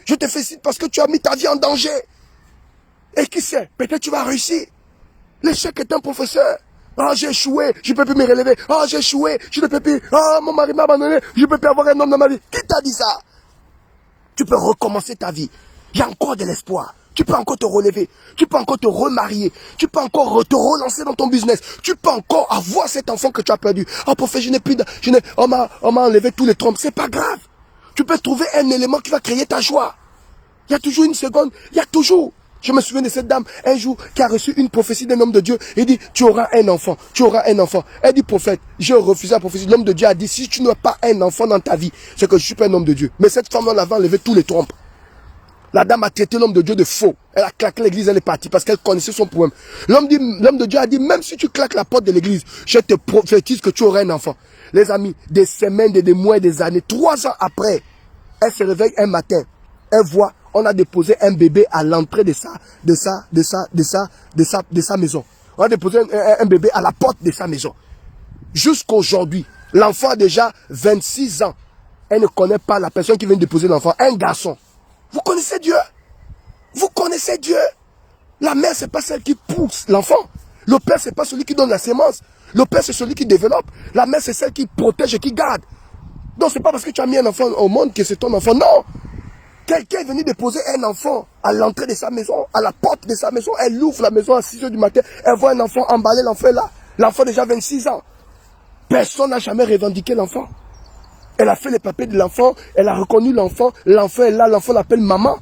Je te félicite parce que tu as mis ta vie en danger. Et qui sait, peut-être tu vas réussir. L'échec est un professeur. Ah, j'ai échoué, je ne peux plus me relever. Ah, j'ai échoué, je ne peux plus. Ah, mon mari m'a abandonné, je ne peux plus avoir un homme dans ma vie. Qui t'a dit ça? Tu peux recommencer ta vie. Il y a encore de l'espoir. Tu peux encore te relever. Tu peux encore te remarier. Tu peux encore te relancer dans ton business. Tu peux encore avoir cet enfant que tu as perdu. Oh, prophète, je n'ai plus de... On m'a enlevé tous les trompes. C'est pas grave. Tu peux trouver un élément qui va créer ta joie. Il y a toujours une seconde. Il y a toujours. Je me souviens de cette dame, un jour, qui a reçu une prophétie d'un homme de Dieu. Il dit, tu auras un enfant. Tu auras un enfant. Elle dit, prophète, j'ai refusé la prophétie. L'homme de Dieu a dit, si tu n'as pas un enfant dans ta vie, c'est que je suis pas un homme de Dieu. Mais cette femme-là l'avait enlevé tous les trompes. La dame a traité l'homme de Dieu de faux. Elle a claqué l'église, elle est partie parce qu'elle connaissait son problème. L'homme de Dieu a dit, même si tu claques la porte de l'église, je te prophétise que tu auras un enfant. Les amis, des semaines, des mois, des années, 3 ans après, elle se réveille un matin. Elle voit, on a déposé un bébé à l'entrée de sa maison. On a déposé un bébé à la porte de sa maison. Jusqu'aujourd'hui, l'enfant a déjà 26 ans. Elle ne connaît pas la personne qui vient de déposer l'enfant, un garçon. Vous connaissez Dieu? Vous connaissez Dieu? La mère, c'est pas celle qui pousse l'enfant. Le père, c'est pas celui qui donne la sémence. Le père, c'est celui qui développe. La mère, c'est celle qui protège et qui garde. Donc, c'est pas parce que tu as mis un enfant au monde que c'est ton enfant. Non! Quelqu'un est venu déposer un enfant à l'entrée de sa maison, à la porte de sa maison. Elle ouvre la maison à 6 h du matin. Elle voit un enfant emballé, l'enfant est là. L'enfant a déjà 26 ans. Personne n'a jamais revendiqué l'enfant. Elle a fait les papiers de l'enfant, elle a reconnu l'enfant, l'enfant est là, l'enfant l'appelle maman.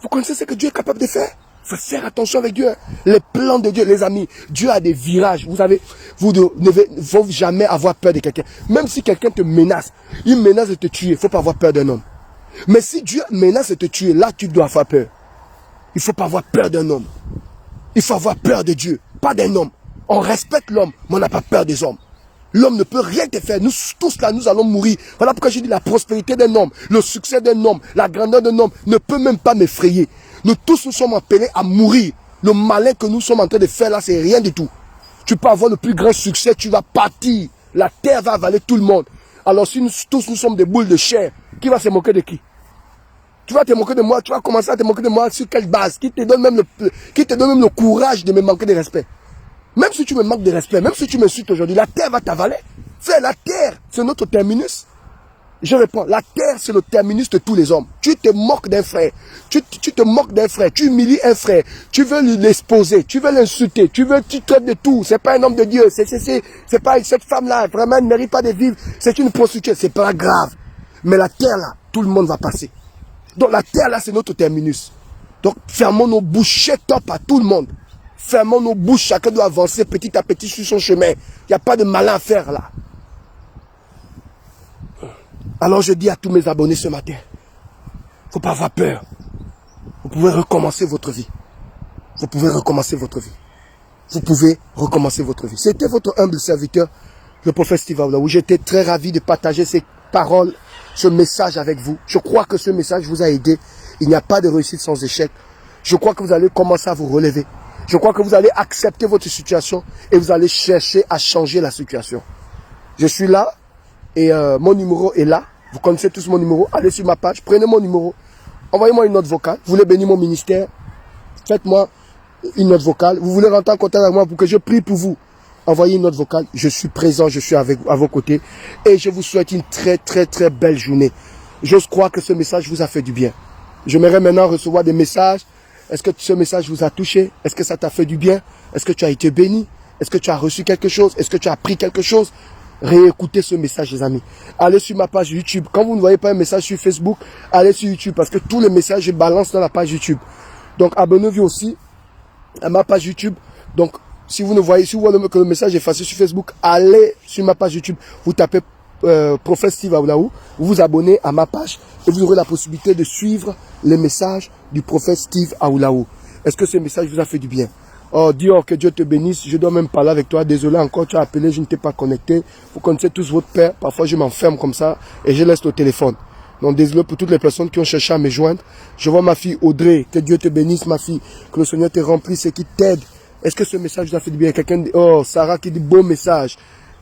Vous connaissez ce que Dieu est capable de faire? Il faut faire attention avec Dieu. Les plans de Dieu, les amis, Dieu a des virages. Vous savez, vous ne faut jamais avoir peur de quelqu'un. Même si quelqu'un te menace, il menace de te tuer, il ne faut pas avoir peur d'un homme. Mais si Dieu menace de te tuer, là tu dois avoir peur. Il ne faut pas avoir peur d'un homme. Il faut avoir peur de Dieu, pas d'un homme. On respecte l'homme, mais on n'a pas peur des hommes. L'homme ne peut rien te faire. Nous tous là, nous allons mourir. Voilà pourquoi j'ai dit la prospérité d'un homme, le succès d'un homme, la grandeur d'un homme ne peut même pas m'effrayer. Nous tous, nous sommes appelés à mourir. Le malin que nous sommes en train de faire là, c'est rien du tout. Tu peux avoir le plus grand succès, tu vas partir. La terre va avaler tout le monde. Alors si nous tous, nous sommes des boules de chair, qui va se moquer de qui? Tu vas te moquer de moi, tu vas commencer à te moquer de moi sur quelle base? Qui te donne même le courage de me manquer de respect? Même si tu me manques de respect, même si tu m'insultes aujourd'hui, la terre va t'avaler. Frère, la terre, c'est notre terminus. Je réponds, la terre, c'est le terminus de tous les hommes. Tu te moques d'un frère. Tu te moques d'un frère. Tu humilies un frère. Tu veux l'exposer. Tu veux l'insulter. Tu traites de tout. C'est pas un homme de Dieu. C'est pas cette femme-là. Vraiment, elle ne mérite pas de vivre. C'est une prostituée. C'est pas grave. Mais la terre, là, tout le monde va passer. Donc, la terre, là, c'est notre terminus. Donc, fermons nos bouches, top à tout le monde. Fermons nos bouches, chacun doit avancer petit à petit sur son chemin. Il n'y a pas de malin à faire là. Alors je dis à tous mes abonnés ce matin, il ne faut pas avoir peur. Vous pouvez recommencer votre vie. Vous pouvez recommencer votre vie. Vous pouvez recommencer votre vie. C'était votre humble serviteur, le prophète Steve Aoula. J'étais très ravi de partager ces paroles, ce message avec vous. Je crois que ce message vous a aidé. Il n'y a pas de réussite sans échec. Je crois que vous allez commencer à vous relever. Je crois que vous allez accepter votre situation et vous allez chercher à changer la situation. Je suis là et mon numéro est là. Vous connaissez tous mon numéro. Allez sur ma page, prenez mon numéro. Envoyez-moi une note vocale. Vous voulez bénir mon ministère? Faites-moi une note vocale. Vous voulez rentrer en contact avec moi pour que je prie pour vous. envoyez une note vocale. Je suis présent, je suis à vos côtés. Et je vous souhaite une très, très, très belle journée. J'ose croire que ce message vous a fait du bien. J'aimerais maintenant recevoir des messages. Est-ce que ce message vous a touché? Est-ce que ça t'a fait du bien? Est-ce que tu as été béni? Est-ce que tu as reçu quelque chose? Est-ce que tu as appris quelque chose? Réécoutez ce message, les amis. Allez sur ma page YouTube. Quand vous ne voyez pas un message sur Facebook, allez sur YouTube parce que tous les messages, je balance dans la page YouTube. Donc, abonnez-vous aussi à ma page YouTube. Donc, si vous voyez que le message est effacé sur Facebook, allez sur ma page YouTube. Vous tapez Prophète Steve Aoulaou, vous vous abonnez à ma page et vous aurez la possibilité de suivre les messages du prophète Steve Aoulaou. Est-ce que ce message vous a fait du bien? Oh Dieu, que Dieu te bénisse. Je dois même parler avec toi. Désolé encore, tu as appelé, je ne t'ai pas connecté. Vous connaissez tous votre père. Parfois, je m'enferme comme ça et je laisse le téléphone. Donc, désolé pour toutes les personnes qui ont cherché à me joindre. Je vois ma fille Audrey. Que Dieu te bénisse, ma fille. Que le Seigneur te remplisse et qu'il t'aide. Est-ce que ce message vous a fait du bien? Quelqu'un dit, oh, Sarah qui dit, beau message.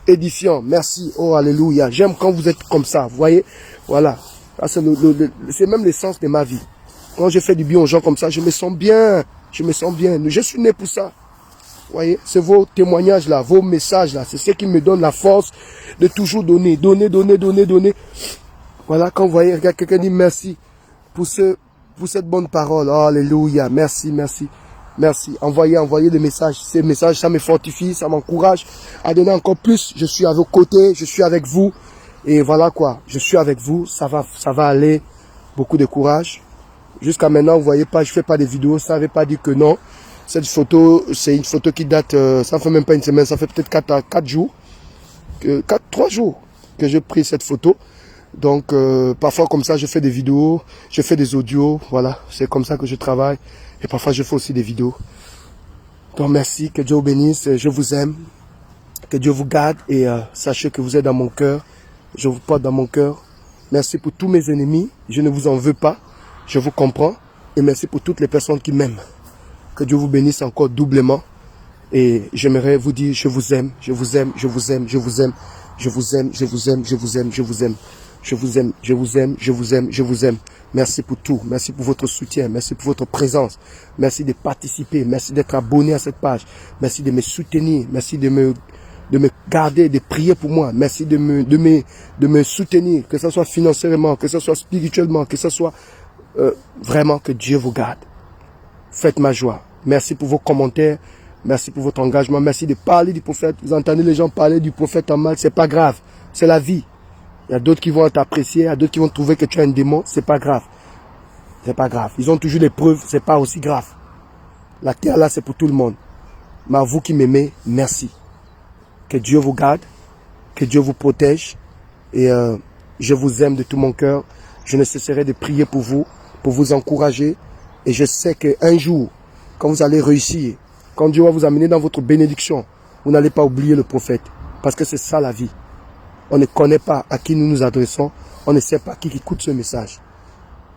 Édifiant. Merci. Oh, alléluia. J'aime quand vous êtes comme ça. Vous voyez? Voilà. C'est même l'essence de ma vie. Quand je fais du bien aux gens comme ça, je me sens bien. Je me sens bien. Je suis né pour ça. Vous voyez, c'est vos témoignages là, vos messages là. C'est ce qui me donne la force de toujours donner. Donner, donner, donner, donner. Voilà, quand vous voyez, regarde, quelqu'un dit merci pour cette bonne parole. Oh, alléluia. Merci, merci. Merci. Envoyez des messages. Ces messages, ça me fortifie, ça m'encourage à donner encore plus. Je suis à vos côtés, je suis avec vous. Et voilà quoi, je suis avec vous. Ça va aller. Beaucoup de courage. Jusqu'à maintenant, vous voyez pas, je fais pas des vidéos, ça ne veut pas dire que non. Cette photo, c'est une photo qui date, ça fait même pas une semaine, ça fait peut-être 4 jours, 3 jours que j'ai pris cette photo. Donc, parfois comme ça, je fais des vidéos, je fais des audios, voilà, c'est comme ça que je travaille. Et parfois, je fais aussi des vidéos. Donc, merci, que Dieu vous bénisse, je vous aime, que Dieu vous garde et sachez que vous êtes dans mon cœur, je vous porte dans mon cœur. Merci pour tous mes ennemis, je ne vous en veux pas. Je vous comprends et merci pour toutes les personnes qui m'aiment. Que Dieu vous bénisse encore doublement. Et j'aimerais vous dire, je vous aime, je vous aime, je vous aime, je vous aime, je vous aime, je vous aime, je vous aime, je vous aime, je vous aime, je vous aime, je vous aime, je vous aime. Merci pour tout, merci pour votre soutien, merci pour votre présence, merci de participer, merci d'être abonné à cette page, merci de me soutenir, merci de me garder, de prier pour moi, merci de me soutenir, que ce soit financièrement, que ce soit spirituellement, que ce soit vraiment que Dieu vous garde. Faites ma joie. Merci pour vos commentaires. Merci pour votre engagement. Merci de parler du prophète. Vous entendez les gens parler du prophète en mal. C'est pas grave. C'est la vie. Il y a d'autres qui vont t'apprécier. Il y a d'autres qui vont trouver que tu es un démon. C'est pas grave. C'est pas grave. Ils ont toujours des preuves. C'est pas aussi grave. La terre là, c'est pour tout le monde. Mais à vous qui m'aimez, merci. Que Dieu vous garde. Que Dieu vous protège. Et je vous aime de tout mon cœur. Je ne cesserai de prier pour vous encourager. Et je sais qu'un jour, quand vous allez réussir, quand Dieu va vous amener dans votre bénédiction, vous n'allez pas oublier le prophète. Parce que c'est ça la vie. On ne connaît pas à qui nous nous adressons. On ne sait pas qui écoute ce message.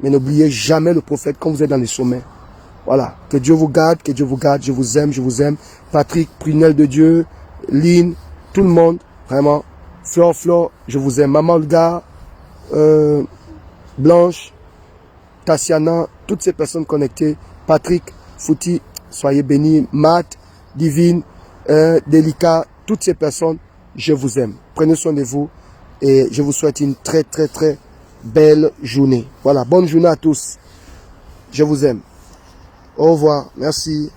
Mais n'oubliez jamais le prophète quand vous êtes dans les sommets. Voilà. Que Dieu vous garde, que Dieu vous garde. Je vous aime, je vous aime. Patrick, Prunelle de Dieu, Lynn, tout le monde. Vraiment. Flore, je vous aime. Maman Olga, Blanche, Tassiana, toutes ces personnes connectées, Patrick, Fouti, soyez bénis, Matt, Divine, Délicat, toutes ces personnes, je vous aime. Prenez soin de vous et je vous souhaite une très très très belle journée. Voilà, bonne journée à tous. Je vous aime. Au revoir, merci.